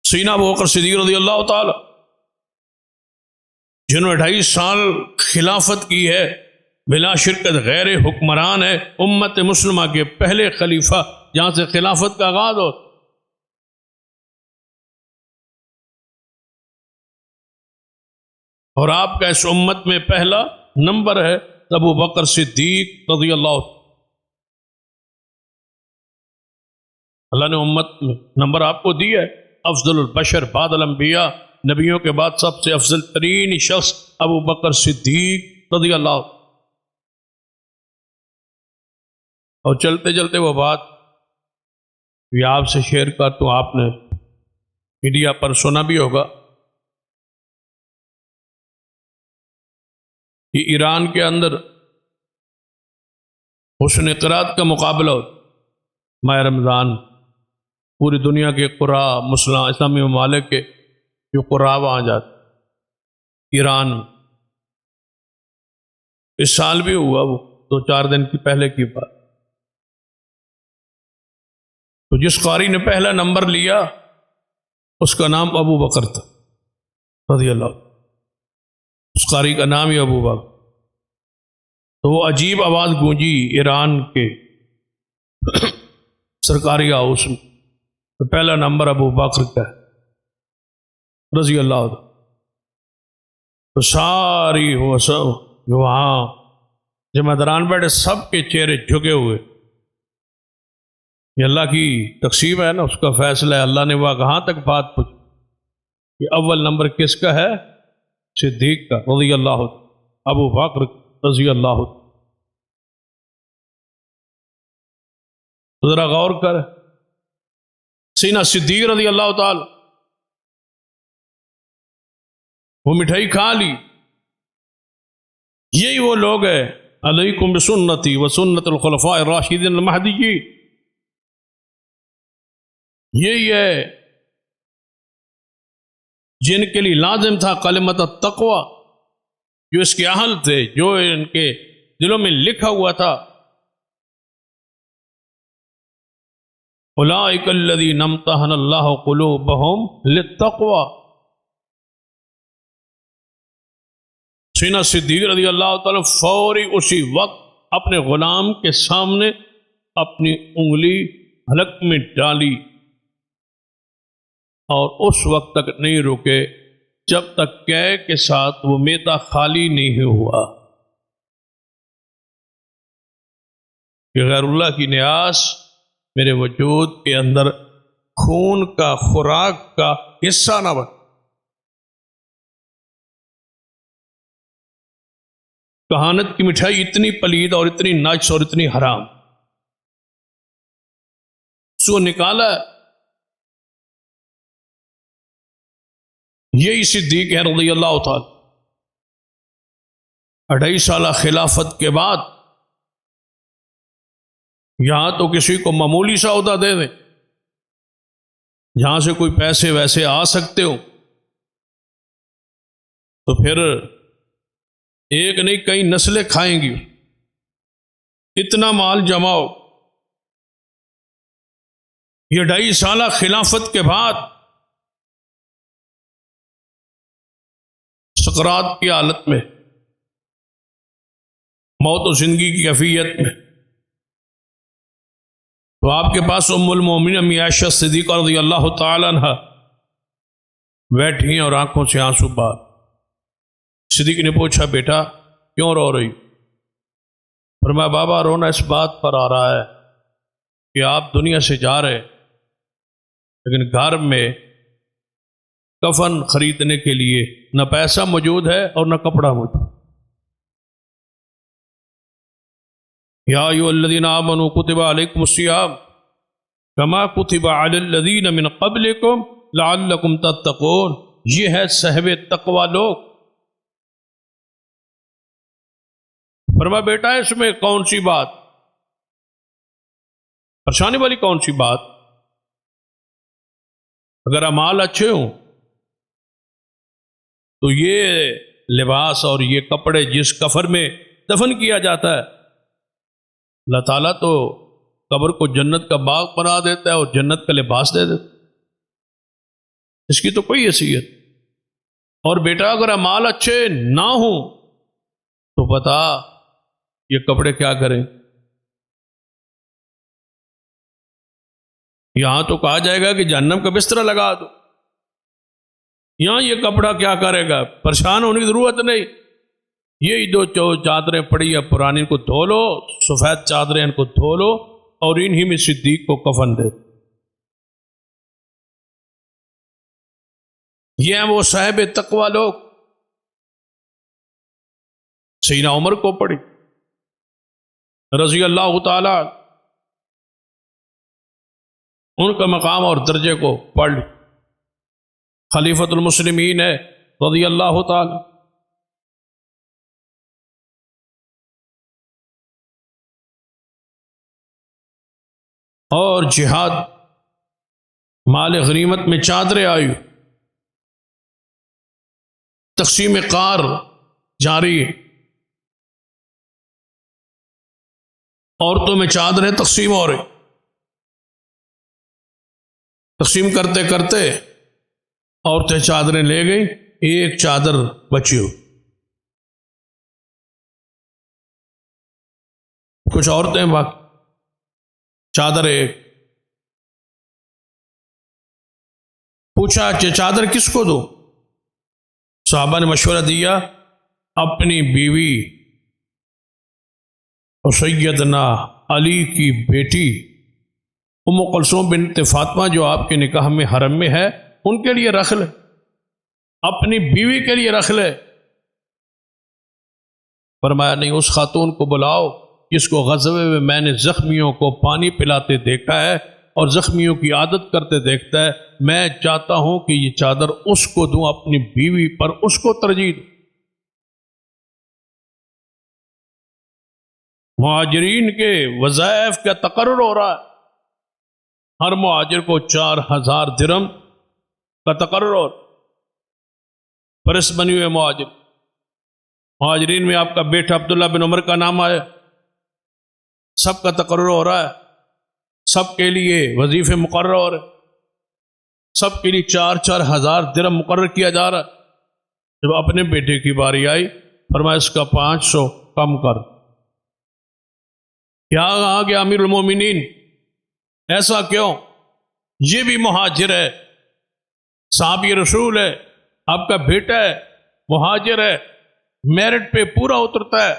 سیدنا ابو بکر صدیق رضی اللہ تعالی، جنہوں نے 2.5 سال خلافت کی ہے، بلا شرکت غیر حکمران ہے، امت مسلمہ کے پہلے خلیفہ جہاں سے خلافت کا آغاز ہو۔ اور آپ کا اس امت میں پہلا نمبر ہے ابو بکر صدیق رضی اللہ عنہ۔ اللہ نے امت میں نمبر آپ کو دیا ہے، افضل البشر بعد الانبیاء، نبیوں کے بعد سب سے افضل ترین شخص ابو بکر صدیق رضی اللہ عنہ۔ اور چلتے چلتے وہ بات بھی آپ سے شیئر کر تو آپ نے میڈیا پر سنا بھی ہوگا کہ ایران کے اندر حسن قرات کا مقابلہ ہو، ماہ رمضان، پوری دنیا کے قرآ مسلمان اسلامی ممالک کے جو قرآ وہاں جاتے، ایران میں اس سال بھی ہوا، وہ 2-4 دن کی پہلے کی بات۔ تو جس قاری نے پہلا نمبر لیا اس کا نام ابو بکر تھا رضی اللہ عنہ، اس قاری کا نام ہی ابو بکر۔ تو وہ عجیب آواز گونجی ایران کے سرکاری ہاؤس میں، تو پہلا نمبر ابو بکر کا ہے رضی اللہ عنہ۔ تو ساری وہ سب جو وہاں جمع دران بیٹھے سب کے چہرے جھکے ہوئے، یہ اللہ کی تقسیم ہے نا، اس کا فیصلہ ہے، اللہ نے وہ کہاں تک بات پوچھی کہ اول نمبر کس کا ہے؟ صدیق کا رضی اللہ عنہ، ابو بکر رضی اللہ عنہ۔ تو ذرا غور کر، سیدنا صدیق رضی اللہ تعالی وہ مٹھائی کھا لی۔ یہی وہ لوگ ہیں، علیکم بسنتی و سنت الخلفاء الراشدین المہدیین، یہی ہے جن کے لیے لازم تھا کلمۃ التقوی، جو اس کے اہل تھے، جو ان کے دلوں میں لکھا ہوا تھا، اولئک الذین امتحن اللہ قلوبہم للتقوی۔ سیدنا صدیق رضی اللہ تعالی فوری اسی وقت اپنے غلام کے سامنے اپنی انگلی حلق میں ڈالی اور اس وقت تک نہیں رکے جب تک قے کے ساتھ وہ میدا خالی نہیں ہوا کہ غیر اللہ کی نیاز میرے وجود کے اندر خون کا خوراک کا حصہ نہ بن۔ کہانت کی مٹھائی اتنی پلید اور اتنی نجس اور اتنی حرام، اس کو نکالا یہی صدیق ہے رضی اللہ تعالی۔ 2.5 سالہ خلافت کے بعد یہاں تو کسی کو معمولی سا عہدہ دے دیں، جہاں سے کوئی پیسے ویسے آ سکتے ہو، تو پھر ایک نہیں کئی نسلیں کھائیں گی۔ اتنا مال جمع ہو، یہ 2.5 سالہ خلافت کے بعد سکرات کی حالت میں، موت و زندگی کی کیفیت میں، تو آپ کے پاس ام المومنین امی عائشہ صدیقہ رضی اللہ تعالی عنہ بیٹھی ہیں اور آنکھوں سے آنسو بہا۔ صدیق نے پوچھا بیٹا کیوں رو رہی؟ فرمایا بابا رونا اس بات پر آ رہا ہے کہ آپ دنیا سے جا رہے لیکن گھر میں کفن خریدنے کے لیے نہ پیسہ موجود ہے اور نہ کپڑا موجود۔ یا ایھا الذین آمنوا کتب علیکم الصیام کما کتب علی الذین من قبلکم لعلکم تتقون، یہ ہے صاحب تقوی لوگ۔ فرمایا بیٹا اس میں کون سی بات پریشانی والی کون سی بات؟ اگر اعمال اچھے ہوں تو یہ لباس اور یہ کپڑے جس کفن میں دفن کیا جاتا ہے، اللہ تعالیٰ تو قبر کو جنت کا باغ بنا دیتا ہے اور جنت کا لباس دے دیتا ہے، اس کی تو کوئی حیثیت۔ اور بیٹا اگر اعمال اچھے نہ ہوں تو بتا یہ کپڑے کیا کریں؟ یہاں تو کہا جائے گا کہ جہنم کا بستر لگا دو، یہاں یہ کپڑا کیا کرے گا؟ پریشان ہونے کی ضرورت نہیں، یہی دو چادریں پڑی ہیں پرانی، ان کو دھو لو، سفید چادریں ان کو دھو لو اور انہی میں صدیق کو کفن دے۔ یہ ہیں وہ صاحب تقوی لوگ۔ سیدنا عمر کو پڑھی رضی اللہ تعالی، ان کا مقام اور درجے کو پڑھ لی، خلیفۃ المسلمین ہے رضی اللہ تعالی۔ اور جہاد مال غنیمت میں چادریں آئی، تقسیم قار جاری، عورتوں میں چادریں تقسیم ہو رہی، تقسیم کرتے کرتے عورتیں چادریں لے گئی، ایک چادر بچی ہو، کچھ عورتیں باقی، چادر ایک۔ پوچھا کہ چادر کس کو دو؟ صحابہ نے مشورہ دیا اپنی بیوی اور سیدنا علی کی بیٹی ام کلثوم بنت فاطمہ جو آپ کے نکاح میں حرم میں ہے، ان کے لیے رکھ لے، اپنی بیوی کے لیے رکھ لے۔ فرمایا نہیں، اس خاتون کو بلاؤ جس کو غزوے میں میں نے زخمیوں کو پانی پلاتے دیکھا ہے اور زخمیوں کی عادت کرتے دیکھتا ہے، میں چاہتا ہوں کہ یہ چادر اس کو دوں، اپنی بیوی پر اس کو ترجیح دوں۔ مہاجرین کے وظائف کا تقرر ہو رہا ہے، ہر مہاجر کو 4000 درہم کا تقرر ہو رہا ہے، فہرست بنی ہوئے مہاجرین میں آپ کا بیٹا عبداللہ بن عمر کا نام آیا، سب کا تقرر ہو رہا ہے، سب کے لیے وظیفے مقرر ہو رہے، سب کے لیے 4000 درہم مقرر کیا جا رہا ہے۔ جب اپنے بیٹے کی باری آئی فرمایا اس کا 500 کم کر۔ کیا آ گیا امیر المومنین، ایسا کیوں؟ یہ بھی مہاجر ہے، صحابی رسول ہے، آپ کا بیٹا ہے، مہاجر ہے، میرٹ پہ پورا اترتا ہے،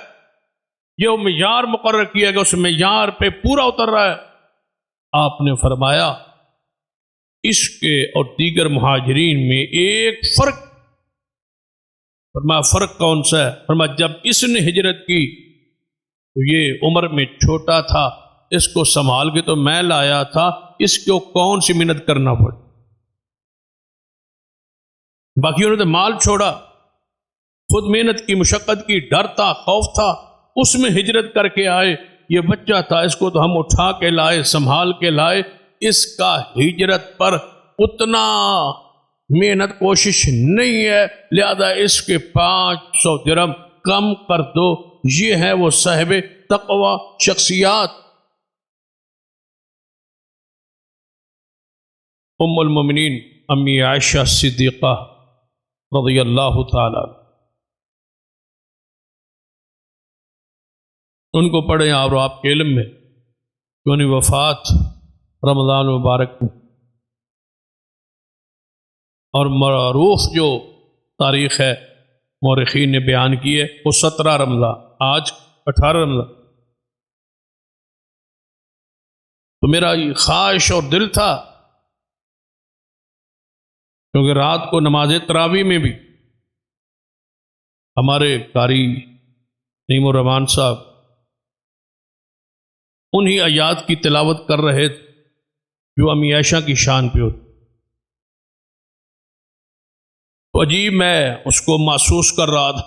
یہ معیار مقرر کیا گیا اس معیار پہ پورا اتر رہا ہے۔ آپ نے فرمایا اس کے اور دیگر مہاجرین میں ایک فرق۔ فرمایا فرق کون سا ہے؟ فرمایا جب اس نے ہجرت کی تو یہ عمر میں چھوٹا تھا، اس کو سنبھال کے تو میں لایا تھا، اس کو کون سی محنت کرنا پڑی؟ باقیوں نے تو مال چھوڑا، خود محنت کی، مشقت کی، ڈر تھا، خوف تھا، اس میں ہجرت کر کے آئے۔ یہ بچہ تھا، اس کو تو ہم اٹھا کے لائے، سنبھال کے لائے، اس کا ہجرت پر اتنا محنت کوشش نہیں ہے، لہذا اس کے 500 درہم کم کر دو۔ یہ ہے وہ صاحب تقوی شخصیات۔ ام المومنین امی عائشہ صدیقہ رضی اللہ تعالی، ان کو پڑھیں اور آپ کے علم میں کہ انہیں وفات رمضان مبارک میں، اور معروف جو تاریخ ہے مورخین نے بیان کی ہے وہ 17 رمضان، آج 18 رمضان۔ تو میرا یہ خواہش اور دل تھا، کیونکہ رات کو نماز تراویح میں بھی ہمارے قاری نعیم الرحمان صاحب انہی آیات کی تلاوت کر رہے تھے جو امی عائشہ کی شان پہ ہوتی۔ تو عجیب میں اس کو محسوس کر رہا تھا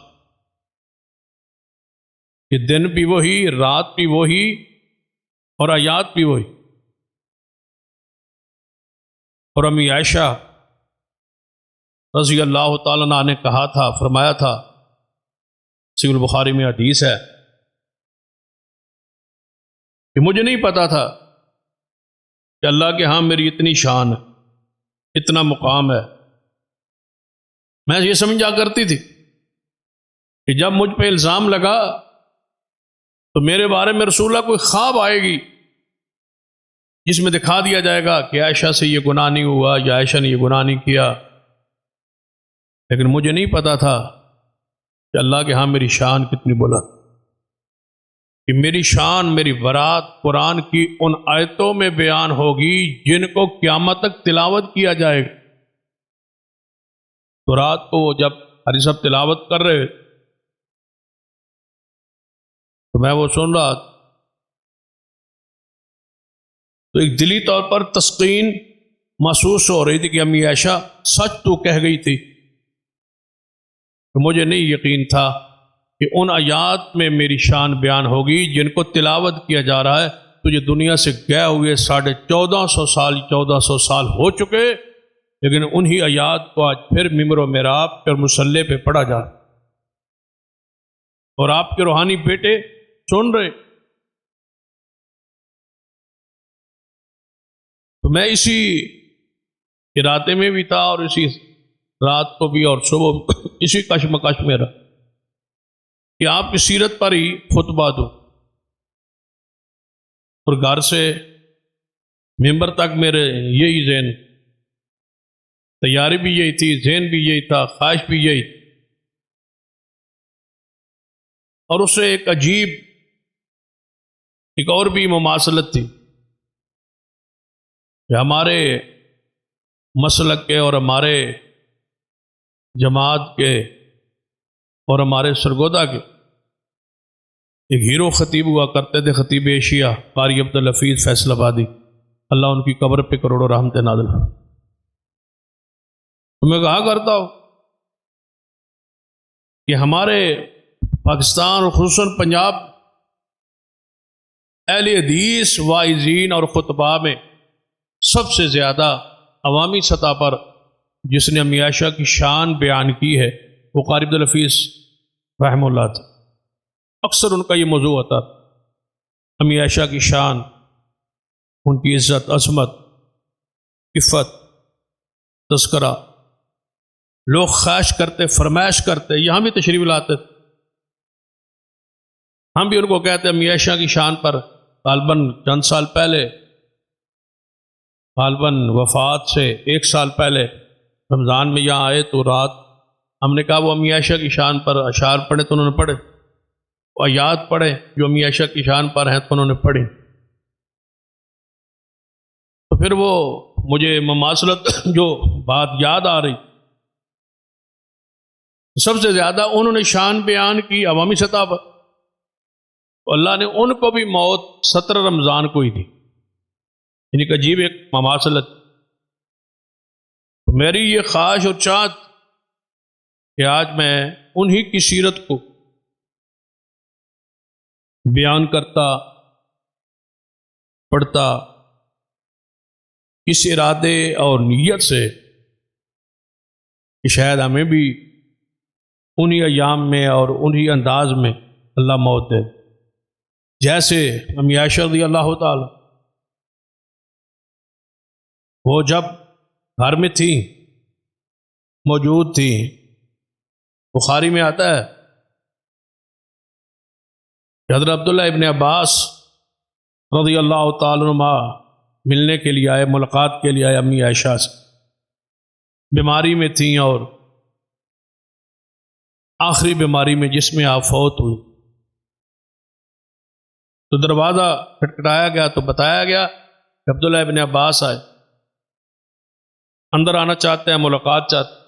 کہ دن بھی وہی، رات بھی وہی، اور آیات بھی وہی۔ اور امی عائشہ رضی اللہ تعالیٰ عنہ نے کہا تھا، فرمایا تھا، صحیح البخاری میں حدیث ہے کہ مجھے نہیں پتا تھا کہ اللہ کے ہاں میری اتنی شان ہے، اتنا مقام ہے۔ میں یہ سمجھا کرتی تھی کہ جب مجھ پہ الزام لگا تو میرے بارے میں رسول اللہ کوئی خواب آئے گی جس میں دکھا دیا جائے گا کہ عائشہ سے یہ گناہ نہیں ہوا یا عائشہ نے یہ گناہ نہیں کیا، لیکن مجھے نہیں پتا تھا کہ اللہ کے ہاں میری شان کتنی بلند، کہ میری شان، میری برات قرآن کی ان آیتوں میں بیان ہوگی جن کو قیامت تک تلاوت کیا جائے گا۔ تو رات کو جب حاجی صاحب تلاوت کر رہے تو میں وہ سن رہا، تو ایک دلی طور پر تسکین محسوس ہو رہی تھی کہ امی عائشہ سچ تو کہہ گئی تھی۔ تو مجھے نہیں یقین تھا کہ ان آیات میں میری شان بیان ہوگی جن کو تلاوت کیا جا رہا ہے۔ تجھے دنیا سے گئے ہوئے 1450 سال ہو چکے، لیکن انہی آیات کو آج پھر ممبر و محراب پر مصلی پہ پڑھا جا رہا، اور آپ کے روحانی بیٹے سن رہے۔ تو میں اسی ارادے میں بھی تھا، اور اسی رات کو بھی اور صبح اسی کشمکش میں رہا کہ آپ کی سیرت پر ہی خطبہ دو، اور گھر سے ممبر تک میرے یہی ذہن، تیاری بھی یہی تھی، ذہن بھی یہی تھا، خواہش بھی یہی تھی۔ اور اس سے ایک عجیب ایک اور بھی مماثلت تھی کہ ہمارے مسلک کے اور ہمارے جماعت کے اور ہمارے سرگودا کے ایک ہیرو خطیب ہوا کرتے تھے، خطیب ایشیا قاری عبدالحفیظ فیصل آبادی، اللہ ان کی قبر پہ کروڑوں رحمتیں نازل ہوں۔ تو میں کہا کرتا ہوں کہ ہمارے پاکستان اور خصوصاً پنجاب اہل حدیث واعظین اور خطباء میں سب سے زیادہ عوامی سطح پر جس نے امی عائشہ کی شان بیان کی ہے وہ قاری عبدالحفیظ رحمہ اللہ تھا۔ اکثر ان کا یہ موضوع ہوتا، امی عائشہ کی شان، ان کی عزت، عظمت، عفت، تذکرہ۔ لوگ خواہش کرتے، فرمائش کرتے، یہاں بھی تشریف لاتے، ہم بھی ان کو کہتے ہیں امی عائشہ کی شان پر غالباً چند سال پہلے، غالباً وفات سے 1 سال پہلے رمضان میں یہاں آئے تو رات ہم نے کہا وہ امی عائشہ کی شان پر اشعار پڑھے تو انہوں نے پڑھے، وہ آیات پڑھے جو امی عائشہ کی شان پر ہیں تو انہوں نے پڑھی۔ تو پھر وہ مجھے مماثلت جو بات یاد آ رہی، سب سے زیادہ انہوں نے شان بیان کی عوامی سطح پر، اللہ نے ان کو بھی موت 17 رمضان کو ہی دی، یعنی کہ عجیب ایک مماثلت۔ میری یہ خواہش اور چاہت کہ آج میں انہی کی سیرت کو بیان کرتا، پڑھتا، اس ارادے اور نیت سے کہ شاید ہمیں بھی انہی ایام میں اور انہی انداز میں اللہ موت دے، جیسے امی عائشہ رضی اللہ تعالی وہ جب گھر میں تھیں، موجود تھیں، بخاری میں آتا ہے کہ حضرت عبداللہ ابن عباس رضی اللہ تعالی عنہما ملنے کے لیے آئے، ملاقات کے لیے آئے امی عائشہ سے، بیماری میں تھیں اور آخری بیماری میں جس میں آپ فوت ہوئی، تو دروازہ کھٹکھٹایا گیا تو بتایا گیا کہ عبداللہ ابن عباس آئے، اندر آنا چاہتے ہیں، ملاقات چاہتے ہیں۔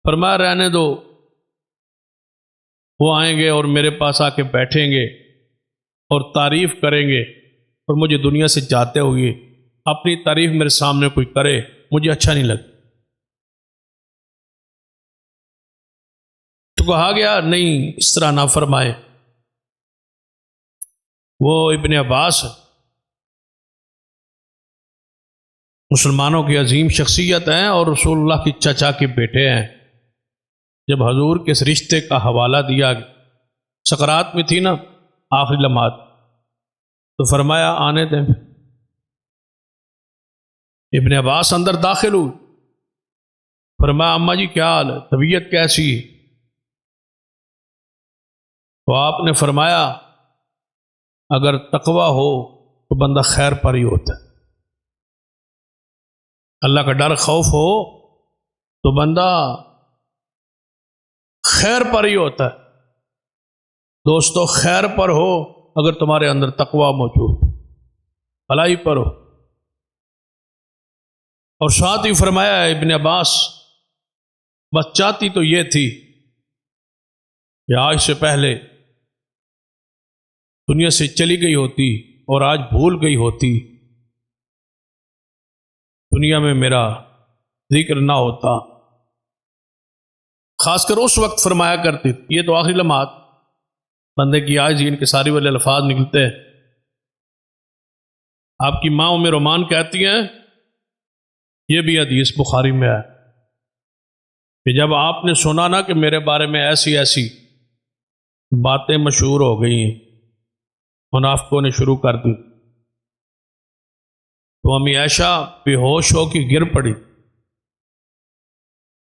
فرمایا رہنے دو، وہ آئیں گے اور میرے پاس آ کے بیٹھیں گے اور تعریف کریں گے، اور مجھے دنیا سے جاتے ہوئے اپنی تعریف میرے سامنے کوئی کرے مجھے اچھا نہیں لگتا۔ تو کہا گیا نہیں، اس طرح نہ فرمائے، وہ ابن عباس مسلمانوں کی عظیم شخصیت ہیں اور رسول اللہ کی چچا کے بیٹے ہیں۔ جب حضور کے اس رشتے کا حوالہ دیا، سکرات میں تھی نا آخری لمحات، تو فرمایا آنے دیں۔ ابن عباس اندر داخل ہوئے، فرمایا اماں جی کیا حال ہے، طبیعت کیسی ہے؟ تو آپ نے فرمایا اگر تقوی ہو تو بندہ خیر پر ہی ہوتا ہے، اللہ کا ڈر خوف ہو تو بندہ خیر پر ہی ہوتا ہے۔ دوستو خیر پر ہو اگر تمہارے اندر تقوی موجود، بھلائی پر ہو۔ اور ساتھ ہی فرمایا ابن عباس بس چاہتی تو یہ تھی کہ آج سے پہلے دنیا سے چلی گئی ہوتی اور آج بھول گئی ہوتی، دنیا میں میرا ذکر نہ ہوتا۔ خاص کر اس وقت فرمایا کرتی تھی، یہ تو آخری لمحات بندے کی آج ان کے ساری والے الفاظ نکلتے ہیں۔ آپ کی ماں ام رومان کہتی ہیں، یہ بھی حدیث بخاری میں ہے کہ جب آپ نے سنا نا کہ میرے بارے میں ایسی ایسی باتیں مشہور ہو گئی ہیں، منافقوں نے شروع کر دی، تو امی عائشہ بے ہوش ہو کے گر پڑی۔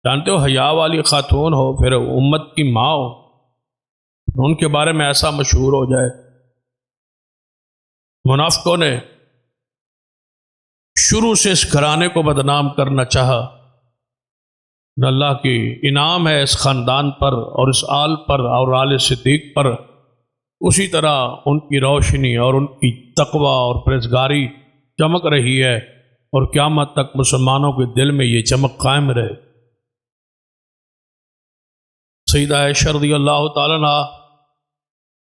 جانتے ہو حیا والی خاتون ہو، پھر امت کی ماں ہو، ان کے بارے میں ایسا مشہور ہو جائے۔ منافقوں نے شروع سے اس گھرانے کو بدنام کرنا چاہا۔ اللہ کی انعام ہے اس خاندان پر اور اس آل پر اور آل صدیق پر، اسی طرح ان کی روشنی اور ان کی تقوی اور پرہیزگاری چمک رہی ہے، اور قیامت تک مسلمانوں کے دل میں یہ چمک قائم رہے۔ سیدہ عائشہ رضی اللہ تعالیٰ عنہ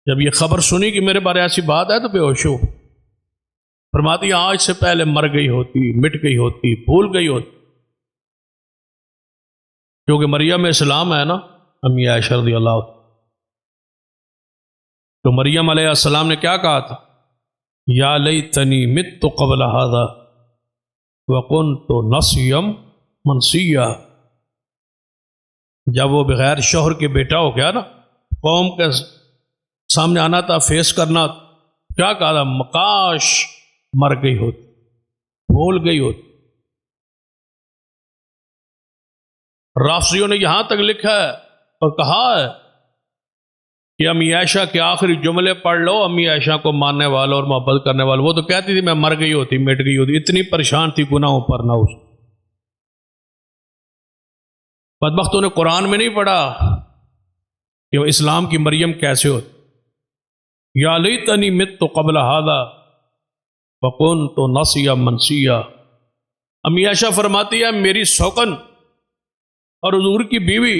جب یہ خبر سنی کہ میرے بارے ایسی بات ہے تو بے ہوش ہو، فرماتی آج سے پہلے مر گئی ہوتی، مٹ گئی ہوتی، بھول گئی ہوتی، کیونکہ مریم اسلام ہے نا امی عائشہ رضی اللہ عنہ، تو مریم علیہ السلام نے کیا کہا تھا، یا لیتنی مت قبل ھذا وکنت نسیا منسیا۔ جب وہ بغیر شوہر کے بیٹا ہو گیا نا، قوم کے سامنے آنا تھا، فیس کرنا، کیا کہا تھا، مکاش مر گئی ہوتی، بھول گئی ہوتی۔ رافضیوں نے یہاں تک لکھا ہے اور کہا ہے کہ امی عائشہ کے آخری جملے پڑھ لو، امی عائشہ کو ماننے والوں اور محبت کرنے والوں، وہ تو کہتی تھی میں مر گئی ہوتی، مٹ گئی ہوتی، اتنی پریشان تھی گناہوں پر نہ اس۔ بدبختوں نے قرآن میں نہیں پڑھا کہ وہ اسلام کی مریم کیسے ہوتی۔ یا لیتنی مت قبل ھذا وکنت نسیا منسیا۔ امی عائشہ فرماتی ہے میری سوکن اور حضور کی بیوی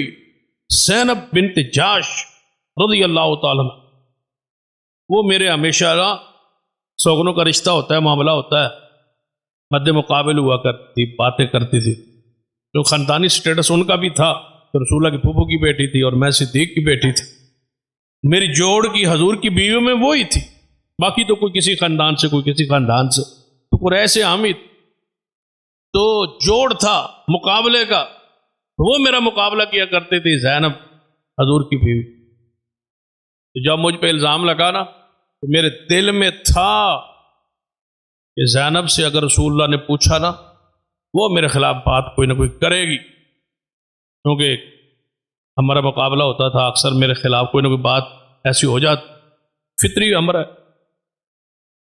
زینب بنت جاش رضی اللہ تعالیٰ عنہ، وہ میرے ہمیشہ سوگنوں کا رشتہ ہوتا ہے، معاملہ ہوتا ہے، مد مقابل ہوا کرتی، باتیں کرتی تھی، جو خاندانی سٹیٹس ان کا بھی تھا تو رسول اللہ کی پھوپھو کی بیٹی تھی اور میں صدیق کی بیٹی تھی، میری جوڑ کی حضور کی بیویوں میں وہی تھی، باقی تو کوئی کسی خاندان سے کوئی کسی خاندان سے، تو قریش سے حامد تو جوڑ تھا مقابلے کا، وہ میرا مقابلہ کیا کرتے تھے زینب حضور کی بیوی۔ تو جب مجھ پہ الزام لگا نا تو میرے دل میں تھا کہ زینب سے اگر رسول اللہ نے پوچھا نا وہ میرے خلاف بات کوئی نہ کوئی کرے گی، کیونکہ ہمارا مقابلہ ہوتا تھا اکثر میرے خلاف کوئی نہ کوئی بات ایسی ہو جاتی، فطری امر ہے۔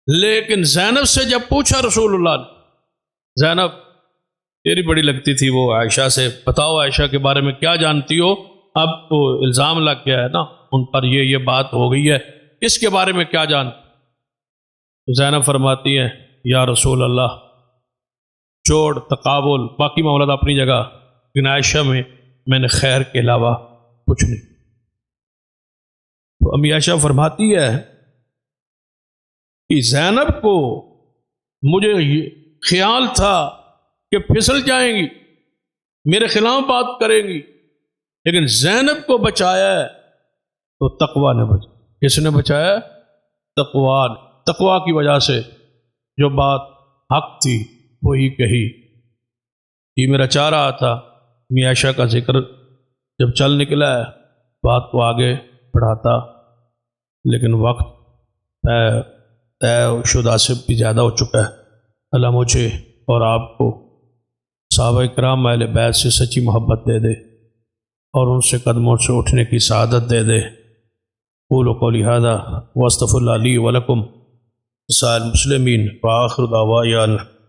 لیکن زینب سے جب پوچھا رسول اللہ نے، زینب تیری بڑی لگتی تھی وہ عائشہ سے، بتاؤ عائشہ کے بارے میں کیا جانتی ہو، اب تو الزام لگ گیا ہے نا ان پر، یہ بات ہو گئی ہے، اس کے بارے میں کیا جان؟ زینب فرماتی ہیں یا رسول اللہ جوڑ تقابل باقی معاملات اپنی جگہ، لیکن عائشہ میں نے خیر کے علاوہ کچھ نہیں۔ تو امی عائشہ فرماتی ہے کہ زینب کو مجھے خیال تھا کہ پھسل جائیں گی، میرے خلاف بات کریں گی، لیکن زینب کو بچایا ہے تو تقویٰ نے بچایا۔ کس نے بچایا؟ تقویٰ نے۔ تقویٰ کی وجہ سے جو بات حق تھی وہی کہی۔ یہ میرا چاہ رہا تھا امی عائشہ کا ذکر جب چل نکلا ہے بات کو آگے بڑھاتا، لیکن وقت طے شدہ سے بھی زیادہ ہو چکا ہے۔ اللہ مجھے اور آپ کو صحابہ کرام اہل بیت سے سچی محبت دے دے اور ان سے قدموں سے اٹھنے کی سعادت دے دے۔ قولوا قولی ھذا واستغفر اللہ لی ولکم سائر المسلمین وآخر دعوانا